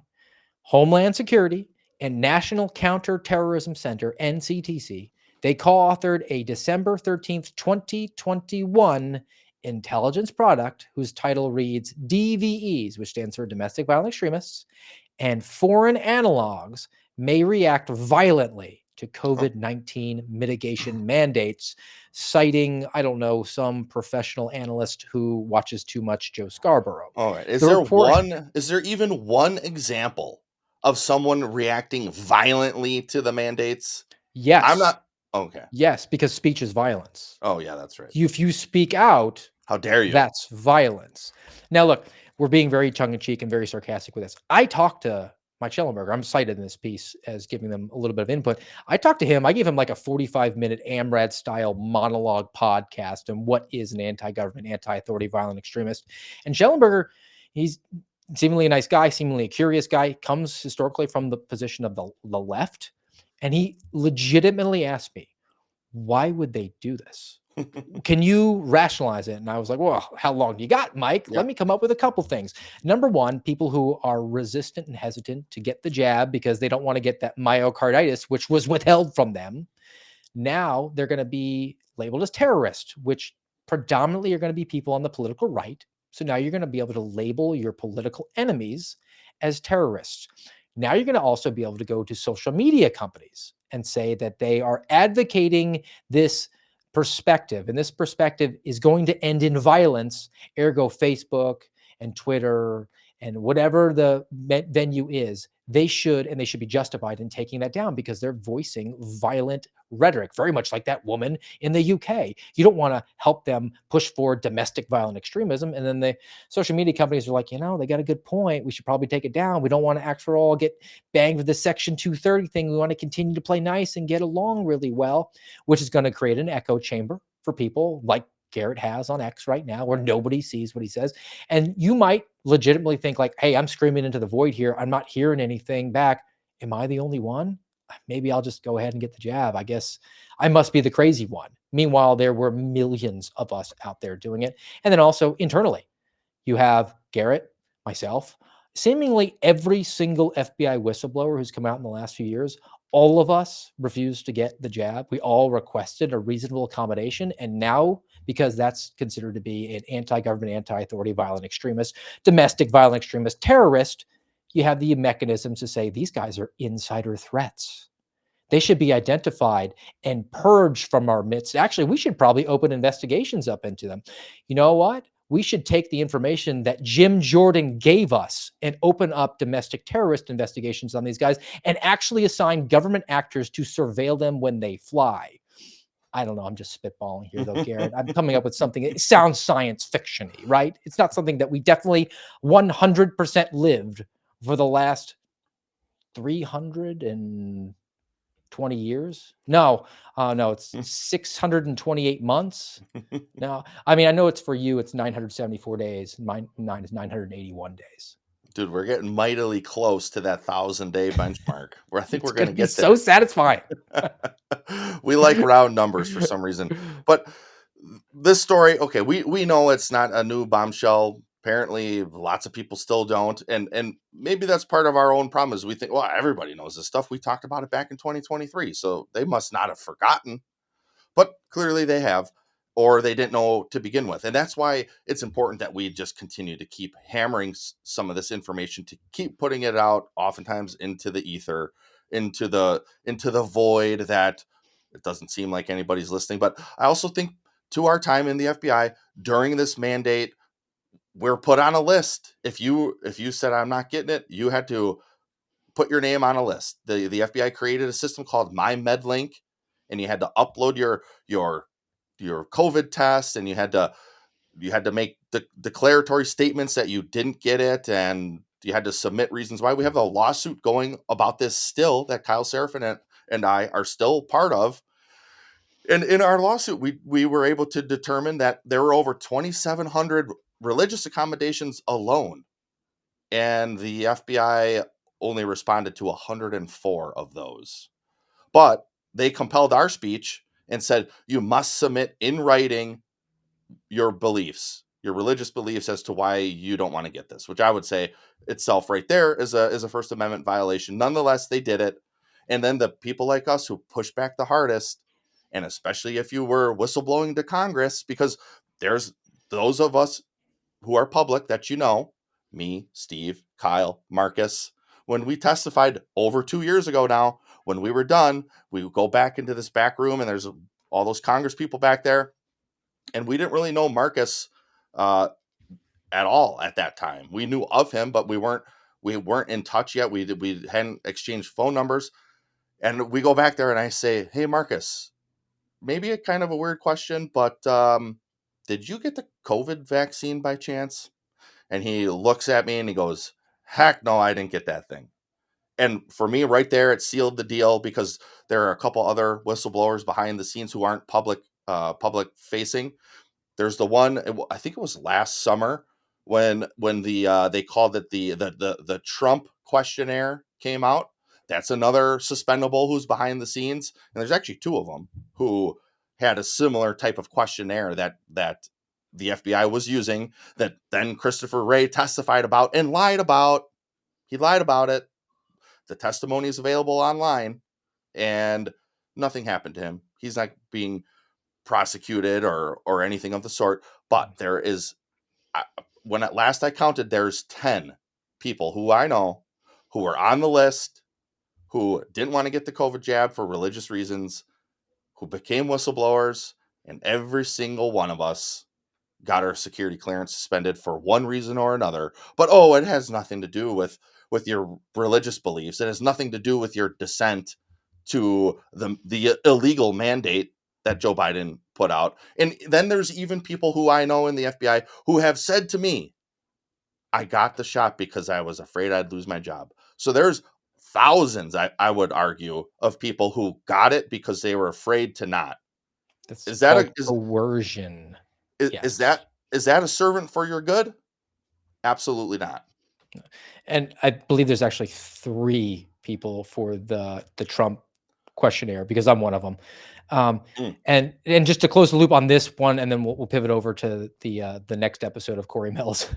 Homeland Security, and National Counterterrorism Center, NCTC, they co-authored a December 13th, 2021 intelligence product whose title reads DVEs, which stands for Domestic Violent Extremists, and foreign analogs may react violently to COVID-19 mitigation mandates, citing, I don't know, some professional analyst who watches too much Joe Scarborough. All right. The report, Is there even one example of someone reacting violently to the mandates? I'm yes, not okay. yes, because speech is violence. Oh yeah, that's right. If you speak out, How dare you? that's violence. Now, look, we're being very tongue-in-cheek and very sarcastic with this. I talked to Mike Schellenberger. I'm cited in this piece as giving them a little bit of input. I talked to him. I gave him like a 45-minute AMRAD-style monologue podcast on what is an anti-government, anti-authority, violent extremist. And Schellenberger, he's seemingly a nice guy, seemingly a curious guy, comes historically from the position of the left. And he legitimately asked me, why would they do this? Can you rationalize it? And I was like, well, how long do you got, Mike? Yeah. Let me come up with a couple things. Number one, people who are resistant and hesitant to get the jab because they don't want to get that myocarditis, which was withheld from them. Now they're going to be labeled as terrorists, which predominantly are going to be people on the political right. So now you're going to be able to label your political enemies as terrorists. Now you're going to also be able to go to social media companies and say that they are advocating this perspective, and this perspective is going to end in violence, ergo Facebook and Twitter and whatever the venue is, they should be justified in taking that down because they're voicing violent rhetoric, very much like that woman in the UK. You don't want to help them push forward domestic violent extremism. And then the social media companies are like, they got a good point. We should probably take it down. We don't want to after all get banged with the Section 230 thing. We want to continue to play nice and get along really well, which is going to create an echo chamber for people like Garrett has on X right now, where nobody sees what he says. And you might legitimately think like, hey, I'm screaming into the void here. I'm not hearing anything back. Am I the only one? Maybe I'll just go ahead and get the jab. I guess I must be the crazy one. Meanwhile, there were millions of us out there doing it. And then also internally, you have Garrett, myself, seemingly every single FBI whistleblower who's come out in the last few years. All of us refused to get the jab. We all requested a reasonable accommodation. And now, because that's considered to be an anti-government, anti-authority, violent extremist, domestic violent extremist, terrorist, you have the mechanisms to say these guys are insider threats. They should be identified and purged from our midst. Actually, we should probably open investigations up into them. You know what? We should take the information that Jim Jordan gave us and open up domestic terrorist investigations on these guys and actually assign government actors to surveil them when they fly. I don't know. I'm just spitballing here, though, Garrett. I'm coming up with something. It sounds science fiction-y, right? It's not something that we definitely 100% lived for the last 320 years. No, no, it's 628 months. No, I mean, I know it's for you, it's 974 days. Mine is 981 days. Dude, we're getting mightily close to that 1,000-day benchmark where I think It's we're going going to to be get so there. satisfying. We like round numbers for some reason. But this story, okay, we know it's not a new bombshell. Apparently, lots of people still don't. And maybe that's part of our own problem is we think, well, everybody knows this stuff. We talked about it back in 2023. So they must not have forgotten. But clearly they have, or they didn't know to begin with. And that's why it's important that we just continue to keep hammering some of this information, to keep putting it out oftentimes into the ether, into the void that it doesn't seem like anybody's listening. But I also think to our time in the FBI during this mandate, we're put on a list. If you said I'm not getting it, you had to put your name on a list. The FBI created a system called My MedLink, and you had to upload your COVID test, and you had to make declaratory statements that you didn't get it, and you had to submit reasons why. We have a lawsuit going about this still that Kyle Seraphin and I are still part of. And in our lawsuit, we were able to determine that there were over 2,700 religious accommodations alone, and the FBI only responded to 104 of those. But they compelled our speech and said, you must submit in writing your beliefs, your religious beliefs as to why you don't want to get this, which I would say itself right there is a First Amendment violation. Nonetheless, they did it. And then the people like us who push back the hardest, and especially if you were whistleblowing to Congress, because there's those of us who are public that me, Steve, Kyle, Marcus, when we testified over 2 years ago now, when we were done, we would go back into this back room and there's all those Congress people back there. And we didn't really know Marcus uh, at all at that time. We knew of him, but we weren't in touch yet. We hadn't exchanged phone numbers. And we go back there and I say, hey, Marcus, maybe a kind of a weird question, but did you get the COVID vaccine by chance? And he looks at me and he goes, heck no, I didn't get that thing. And for me, right there, it sealed the deal because there are a couple other whistleblowers behind the scenes who aren't public facing. There's the one, I think it was last summer when they called it the Trump questionnaire came out. That's another suspendable who's behind the scenes, and there's actually two of them who had a similar type of questionnaire that the FBI was using, that then Christopher Wray testified about and lied about. He lied about it. The testimony is available online, and nothing happened to him. He's not being prosecuted or anything of the sort. But there is, when at last I counted, there's 10 people who I know who were on the list, who didn't want to get the COVID jab for religious reasons, who became whistleblowers, and every single one of us got our security clearance suspended for one reason or another. But it has nothing to do with your religious beliefs. It has nothing to do with your dissent to the illegal mandate that Joe Biden put out. And then there's even people who I know in the FBI who have said to me, I got the shot because I was afraid I'd lose my job. So there's thousands, I would argue, of people who got it because they were afraid to not. That's Is that called coercion. is Yes. that a servant for your good? Absolutely not. And I believe there's actually 3 people for the Trump questionnaire, because I'm one of them. Mm. And just to close the loop on this one, and then we'll pivot over to the next episode of Corey Mills.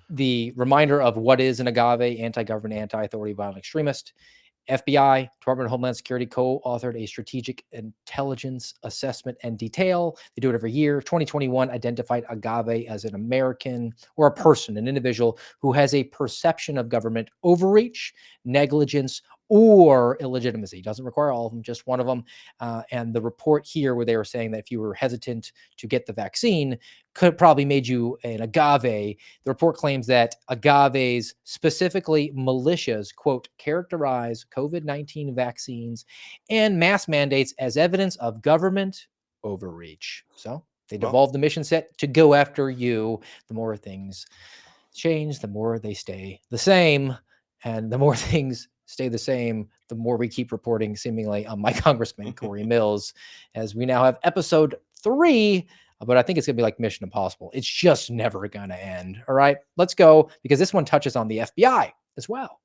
The reminder of what is an agave: anti-government, anti-authority, violent extremist. FBI, Department of Homeland Security, co-authored a strategic intelligence assessment and detail. They do it every year. 2021 identified agave as an American, or a person, an individual who has a perception of government overreach, negligence, or illegitimacy. Doesn't require all of them, just one of them. And the report here, where they were saying that if you were hesitant to get the vaccine, could probably made you an agave. The report claims that agaves, specifically militias, quote, characterize COVID-19 vaccines and mask mandates as evidence of government overreach. So they Well, devolved the mission set to go after you. The more things change, the more they stay the same. And the more things stay the same, the more we keep reporting, seemingly, on my Congressman Corey Mills, as we now have episode 3. But I think it's going to be like Mission Impossible. It's just never going to end. All right, let's go, because this one touches on the FBI as well.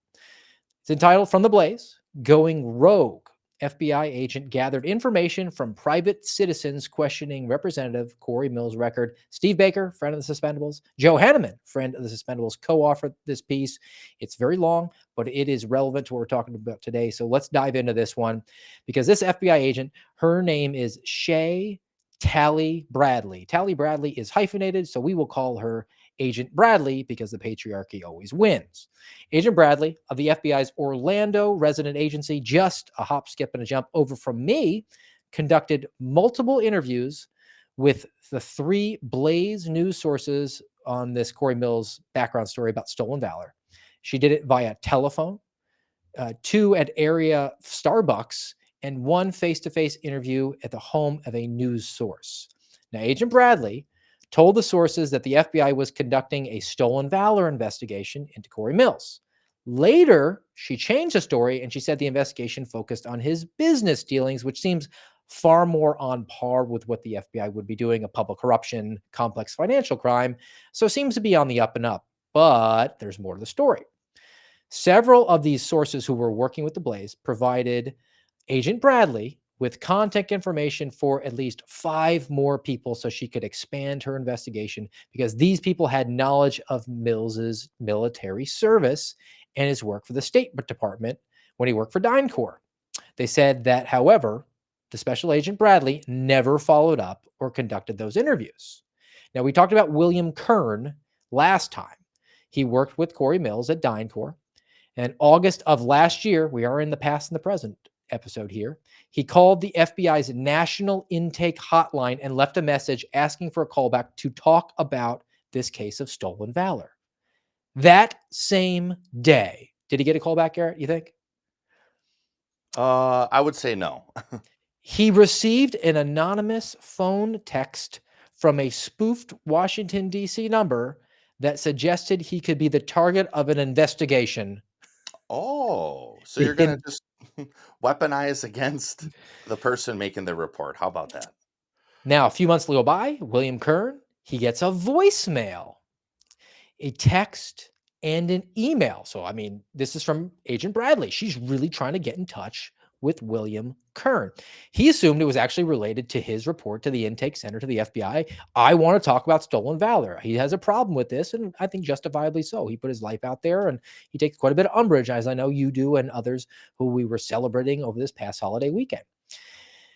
It's entitled From the Blaze: Going Rogue. FBI agent gathered information from private citizens questioning Representative Corey Mills' record. Steve Baker, friend of the Suspendables. Joe Hanneman, friend of the Suspendables, co-authored this piece. It's very long, but it is relevant to what we're talking about today. So let's dive into this one, because this FBI agent, her name is Shay Tally Bradley. Tally Bradley is hyphenated, so we will call her Agent Bradley, because the patriarchy always wins. Agent Bradley of the FBI's Orlando resident agency, just a hop, skip, and a jump over from me, conducted multiple interviews with the 3 Blaze news sources on this Corey Mills background story about stolen valor. She did it via telephone, 2 at area Starbucks, and 1 face-to-face interview at the home of a news source. Now, Agent Bradley told the sources that the FBI was conducting a stolen valor investigation into Corey Mills. Later, she changed the story, and she said the investigation focused on his business dealings, which seems far more on par with what the FBI would be doing: a public corruption, complex financial crime. So it seems to be on the up and up. But there's more to the story. Several of these sources who were working with the Blaze provided Agent Bradley with contact information for at least 5 more people, so she could expand her investigation, because these people had knowledge of Mills's military service and his work for the State Department when he worked for DynCorp. They said that, however, the Special Agent Bradley never followed up or conducted those interviews. Now, we talked about William Kern last time. He worked with Corey Mills at DynCorp. And August of last year, we are in the past and the present episode here, he called the FBI's National Intake Hotline and left a message asking for a callback to talk about this case of stolen valor. That same day, did he get a call back, Garrett, you think? I would say no. He received an anonymous phone text from a spoofed Washington, D.C. number that suggested he could be the target of an investigation. Oh, so you're going to just weaponize against the person making the report. How about that? Now, a few months go by, William Kern, he gets a voicemail, a text, and an email. So, I mean, this is from Agent Bradley. She's really trying to get in touch with William Kern. He assumed it was actually related to his report to the intake center to the FBI. I want to talk about stolen valor. He has a problem with this, and I think justifiably so. He put his life out there, and he takes quite a bit of umbrage, as I know you do and others who we were celebrating over this past holiday weekend.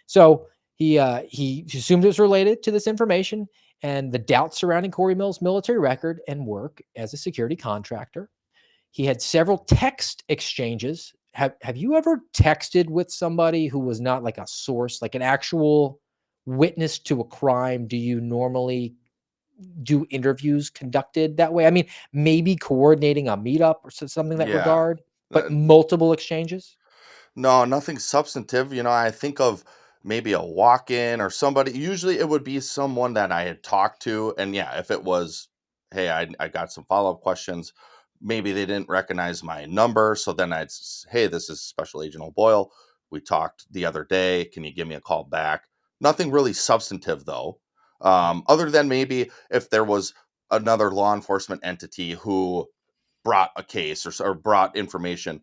So he assumed it was related to this information and the doubts surrounding Corey Mills' military record and work as a security contractor. He had several text exchanges. Have you ever texted with somebody who was not like a source, like an actual witness to a crime? Do you normally do interviews conducted that way? I mean, maybe coordinating a meetup or something in that Yeah. regard, but Uh, multiple exchanges? No, nothing substantive. I think of maybe a walk-in or somebody. Usually it would be someone that I had talked to. And yeah, if it was, hey, I got some follow-up questions. Maybe they didn't recognize my number. So then hey, this is Special Agent O'Boyle. We talked the other day. Can you give me a call back? Nothing really substantive though. Other than maybe if there was another law enforcement entity who brought a case or brought information,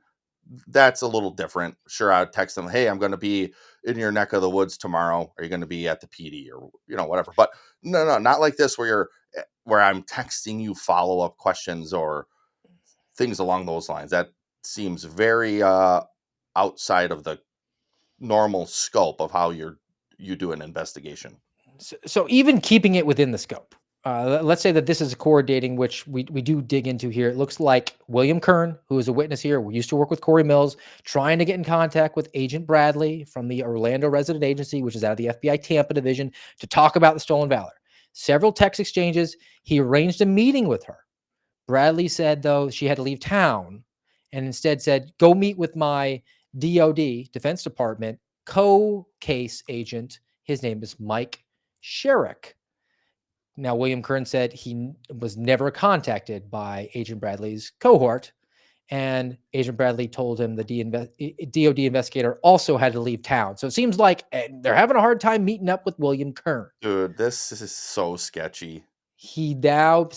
that's a little different. Sure, I'd text them, "Hey, I'm going to be in your neck of the woods tomorrow. Are you going to be at the PD or whatever?" But no, not like this where I'm texting you follow up questions or things along those lines. That seems very outside of the normal scope of how you do an investigation. So even keeping it within the scope, let's say that this is a coordinating, which we do dig into here. It looks like William Kern, who is a witness here, we used to work with Corey Mills, trying to get in contact with Agent Bradley from the Orlando Resident Agency, which is out of the FBI Tampa division, to talk about the stolen valor. Several text exchanges. He arranged a meeting with her. Bradley said, though, she had to leave town and instead said, go meet with my DOD, Defense Department, co-case agent. His name is Mike Sherrick. Now, William Kern said he was never contacted by Agent Bradley's cohort, and Agent Bradley told him the DOD investigator also had to leave town. So it seems like they're having a hard time meeting up with William Kern. Dude, this is so sketchy. He now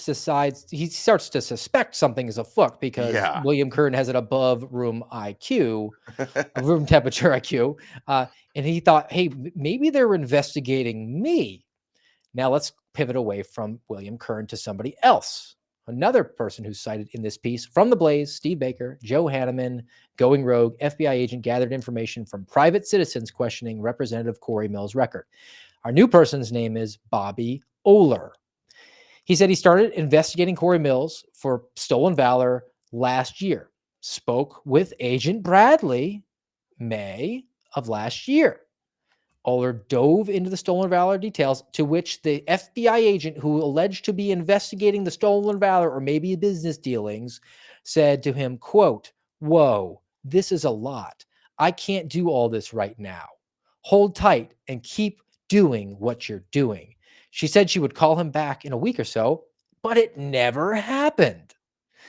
he starts to suspect something is afoot because Yeah. William Kern has an above room IQ, a room temperature IQ. And he thought, hey, maybe they're investigating me. Now let's pivot away from William Kern to somebody else. Another person who's cited in this piece from The Blaze, Steve Baker, Joe Hanneman, going rogue, FBI agent gathered information from private citizens questioning Representative Corey Mills' record. Our new person's name is Bobby Oler. He said he started investigating Corey Mills for stolen valor last year. Spoke with Agent Bradley May of last year. Oler dove into the stolen valor details, to which the FBI agent who alleged to be investigating the stolen valor or maybe business dealings said to him, quote, "Whoa, this is a lot. I can't do all this right now. Hold tight and keep doing what you're doing." She said she would call him back in a week or so, but it never happened.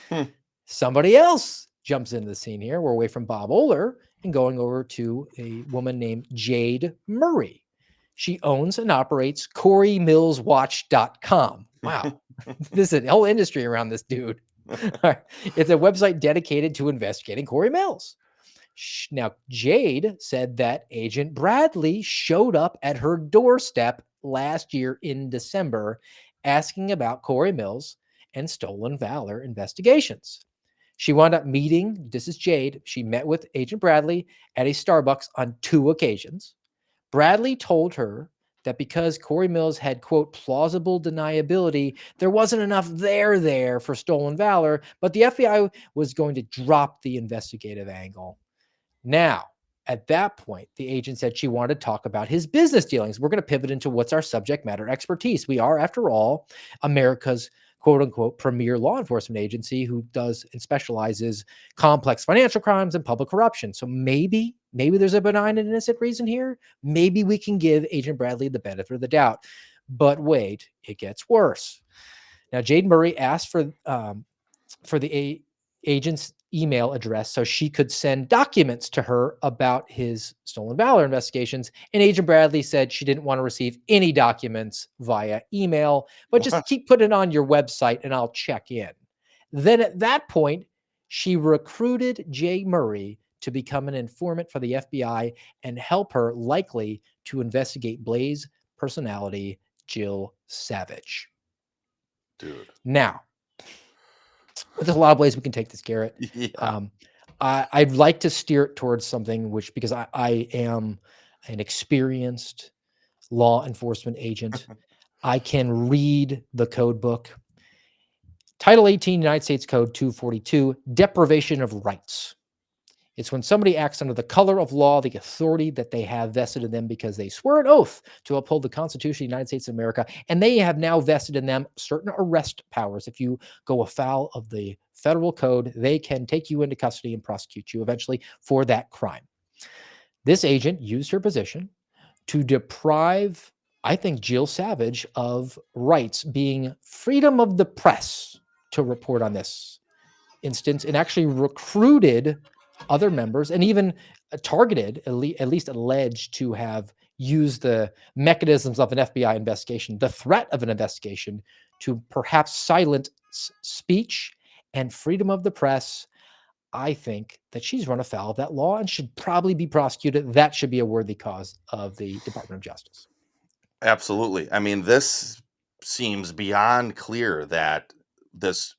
Hmm. Somebody else jumps into the scene here. We're away from Bob Oler and going over to a woman named Jade Murray. She owns and operates CoreyMillsWatch.com. Wow. This is a whole industry around this dude. It's a website dedicated to investigating Corey Mills. Now, Jade said that Agent Bradley showed up at her doorstep last year in December asking about Corey Mills and stolen valor investigations. She wound up meeting, this is Jade, she met with Agent Bradley at a Starbucks on 2 occasions. Bradley told her that because Corey Mills had, quote, plausible deniability, there wasn't enough there for stolen valor, but the FBI was going to drop the investigative angle. Now, at that point, the agent said she wanted to talk about his business dealings. We're going to pivot into what's our subject matter expertise. We are, after all, America's quote unquote premier law enforcement agency who does and specializes complex financial crimes and public corruption. So maybe there's a benign and innocent reason here. Maybe we can give Agent Bradley the benefit of the doubt. But wait, it gets worse. Now, Jade Murray asked for the agent's email address so she could send documents to her about his stolen valor investigations. And Agent Bradley said she didn't want to receive any documents via email, but just keep putting it on your website and I'll check in. Then at that point, she recruited Jay Murray to become an informant for the FBI and help her likely to investigate Blaze personality, Jill Savage. Dude. Now, there's a lot of ways we can take this, Garrett. Yeah. I'd like to steer it towards something which, because I am an experienced law enforcement agent, I can read the code book. Title 18, United States Code 242, deprivation of rights. It's when somebody acts under the color of law, the authority that they have vested in them because they swear an oath to uphold the Constitution of the United States of America, and they have now vested in them certain arrest powers. If you go afoul of the federal code, they can take you into custody and prosecute you eventually for that crime. This agent used her position to deprive, I think, Jill Savage of rights, being freedom of the press to report on this instance, and actually recruited other members and even targeted, at least alleged to have used the mechanisms of an FBI investigation, the threat of an investigation, to perhaps silence speech and freedom of the press. I think that she's run afoul of that law and should probably be prosecuted. That should be a worthy cause of the Department of Justice. Absolutely. I mean, this seems beyond clear that this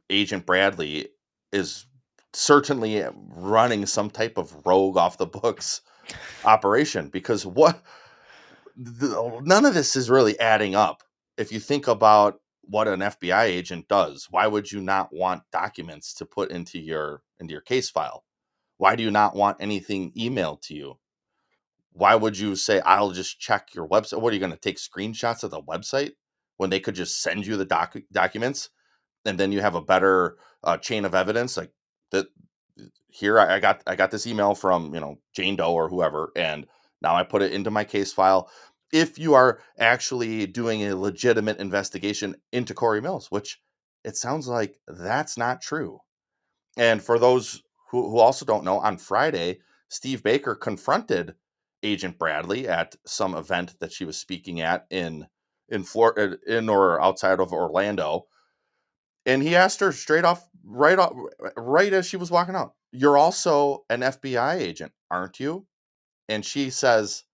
Agent Bradley is certainly running some type of rogue off the books operation, because none of this is really adding up. If you think about what an FBI agent does, why would you not want documents to put into your case file? Why do you not want anything emailed to you? Why would you say, I'll just check your website? What, are you going to take screenshots of the website when they could just send you the documents, and then you have a better chain of evidence? Like that, here I got this email from, Jane Doe or whoever, and now I put it into my case file. If you are actually doing a legitimate investigation into Corey Mills, which it sounds like that's not true. And for those who also don't know, on Friday, Steve Baker confronted Agent Bradley at some event that she was speaking at in Florida, in or outside of Orlando, and he asked her straight off, right as she was walking out, "You're also an FBI agent, aren't you?" And she says,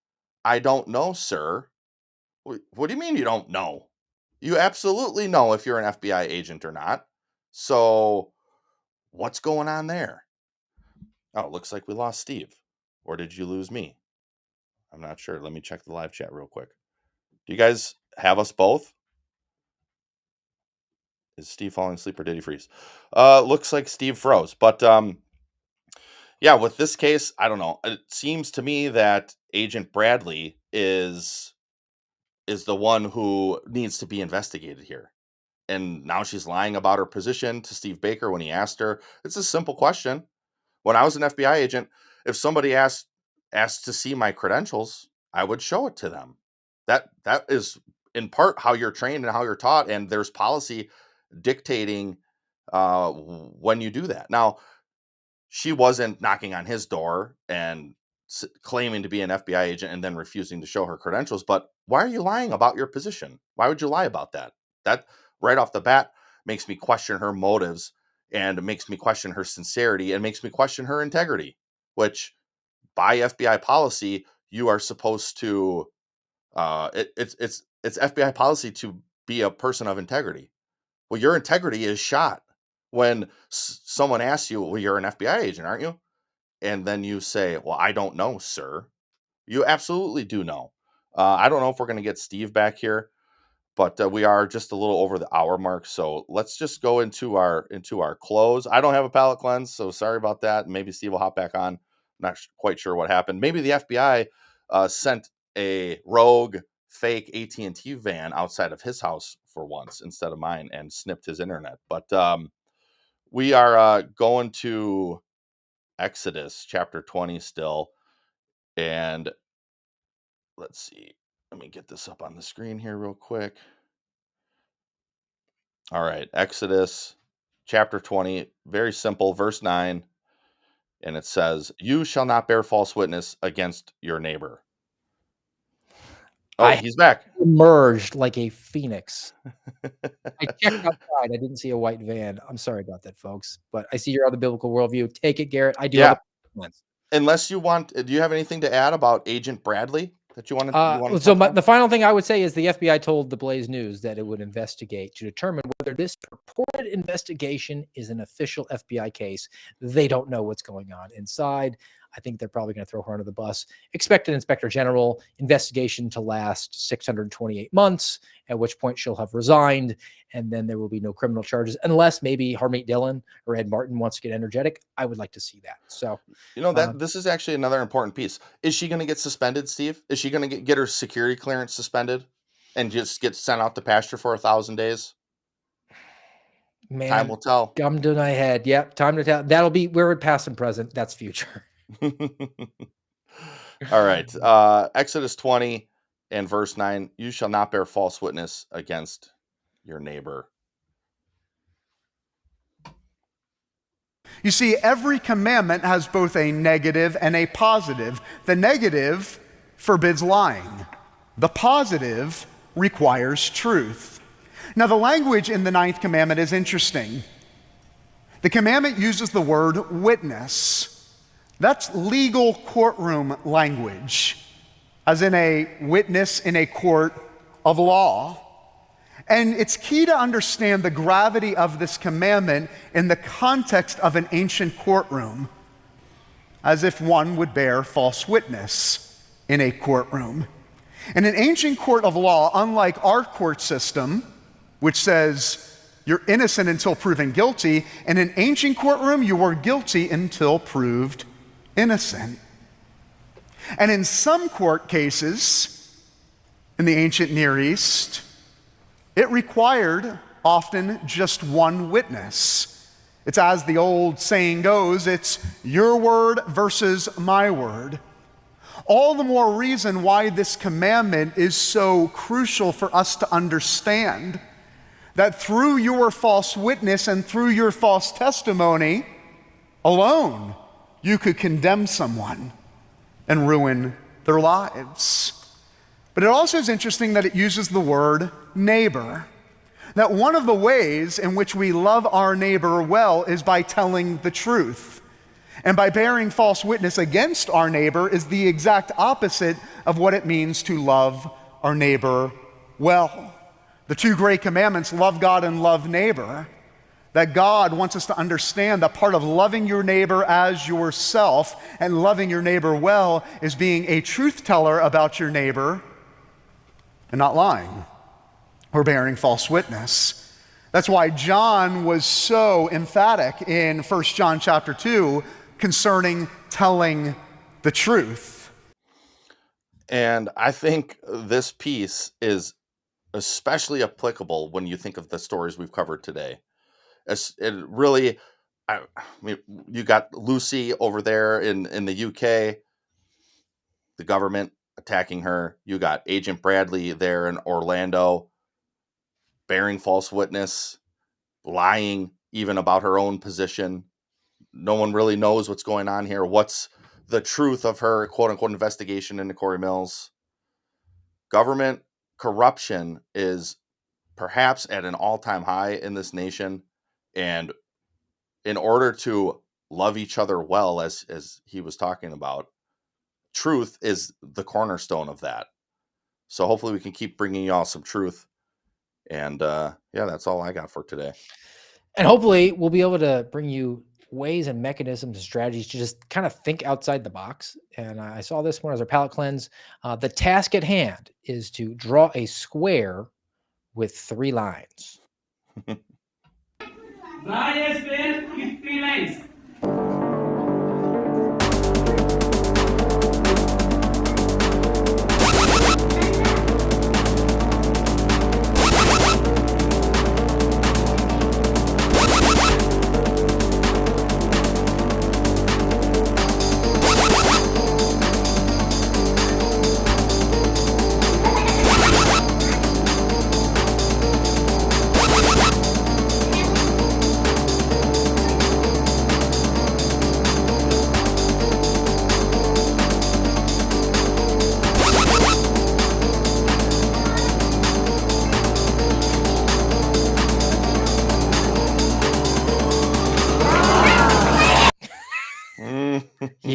"I don't know, sir." What do you mean you don't know? You absolutely know if you're an FBI agent or not. So what's going on there? Oh, it looks like we lost Steve. Or did you lose me? I'm not sure. Let me check the live chat real quick. Do you guys have us both? Is Steve falling asleep or did he freeze? Looks like Steve froze. But yeah, with this case, I don't know. It seems to me that Agent Bradley is the one who needs to be investigated here. And now she's lying about her position to Steve Baker when he asked her. It's a simple question. When I was an FBI agent, if somebody asked to see my credentials, I would show it to them. That is in part how you're trained and how you're taught, and there's policy dictating when you do that. Now, she wasn't knocking on his door and claiming to be an FBI agent and then refusing to show her credentials. But why are you lying about your position? Why would you lie about that? That right off the bat makes me question her motives, and makes me question her sincerity, and makes me question her integrity, which by FBI policy, you are supposed to, it's FBI policy to be a person of integrity. Well, your integrity is shot when someone asks you, well, you're an FBI agent, aren't you? And then you say, well, I don't know, sir. You absolutely do know. I don't know if we're going to get Steve back here, but we are just a little over the hour mark. So let's just go into our close. I don't have a palate cleanse, so sorry about that. Maybe Steve will hop back on. I'm not quite sure what happened. Maybe the FBI sent a rogue fake AT&T van outside of his house for once instead of mine and snipped his internet. But we are going to Exodus chapter 20 still. And let's see. Let me get this up on the screen here real quick. All right. Exodus chapter 20. Very simple. Verse 9. And it says, "You shall not bear false witness against your neighbor." Oh, I he's back. emerged like a phoenix. I checked outside. I didn't see a white van. I'm sorry about that, folks. But I see your other biblical worldview. Take it, Garrett. I do have Yeah. a lens. Unless you want, do you have anything to add about Agent Bradley that you want to So touch on? the final thing I would say is the FBI told the Blaze News that it would investigate to determine whether this purported investigation is an official FBI case. They don't know what's going on inside. I think they're probably going to throw her under the bus. Expect an inspector general investigation to last 628 months, at which point she'll have resigned, and then there will be no criminal charges, unless maybe Harmeet Dillon or Ed Martin wants to get energetic. I would like to see that. So, that this is actually another important piece. Is she going to get suspended, Steve? Is she going to get her security clearance suspended and just get sent out to pasture for 1,000 days? man, Time will tell. Gum to my head. Yep, time to tell. That'll be we're at past and present. That's future. All right. Exodus 20 and verse 9. You shall not bear false witness against your neighbor. You see, every commandment has both a negative and a positive. The negative forbids lying. The positive requires truth. Now, the language in the 9th commandment is interesting. The commandment uses the word witness. That's legal courtroom language, as in a witness in a court of law. And it's key to understand the gravity of this commandment in the context of an ancient courtroom, as if one would bear false witness in a courtroom. In an ancient court of law, unlike our court system, which says you're innocent until proven guilty, in an ancient courtroom, you were guilty until proved innocent. And in some court cases in the ancient Near East, it required often just one witness. It's as the old saying goes, it's your word versus my word. All the more reason why this commandment is so crucial for us to understand that through your false witness and through your false testimony alone, you could condemn someone and ruin their lives. But it also is interesting that it uses the word neighbor. That one of the ways in which we love our neighbor well is by telling the truth. And by bearing false witness against our neighbor is the exact opposite of what it means to love our neighbor well. The two great commandments, love God and love neighbor, that God wants us to understand that part of loving your neighbor as yourself and loving your neighbor well is being a truth teller about your neighbor and not lying or bearing false witness. That's why John was so emphatic in 1 John chapter 2 concerning telling the truth. And I think this piece is especially applicable when you think of the stories we've covered today. It really, I mean, you got Lucy over there in the UK, the government attacking her. You got Agent Bradley there in Orlando, bearing false witness, lying even about her own position. No one really knows what's going on here. What's the truth of her quote-unquote investigation into Corey Mills? Government corruption is perhaps at an all-time high in this nation. And in order to love each other well, as he was talking about, truth is the cornerstone of that. So hopefully we can keep bringing y'all some truth. And yeah, that's all I got for today. And hopefully we'll be able to bring you ways and mechanisms and strategies to just kind of think outside the box. And I saw this one as our palate cleanse. The task at hand is to draw a square with 3 lines. Draw a square with 3 lines.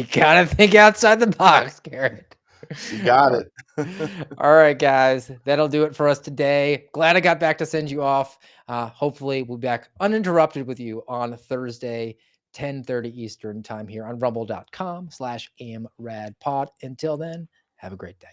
You gotta think outside the box, Garrett. You got it. All right, guys, that'll do it for us today. Glad I got back to send you off. Hopefully, we'll be back uninterrupted with you on Thursday, 10:30 Eastern time here on rumble.com/amradpod. Until then, have a great day.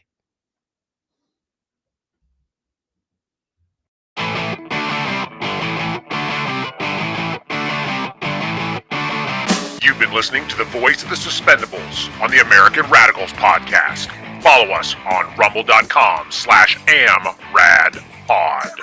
You've been listening to the voice of the Suspendables on the American Radicals podcast. Follow us on rumble.com/amradpod.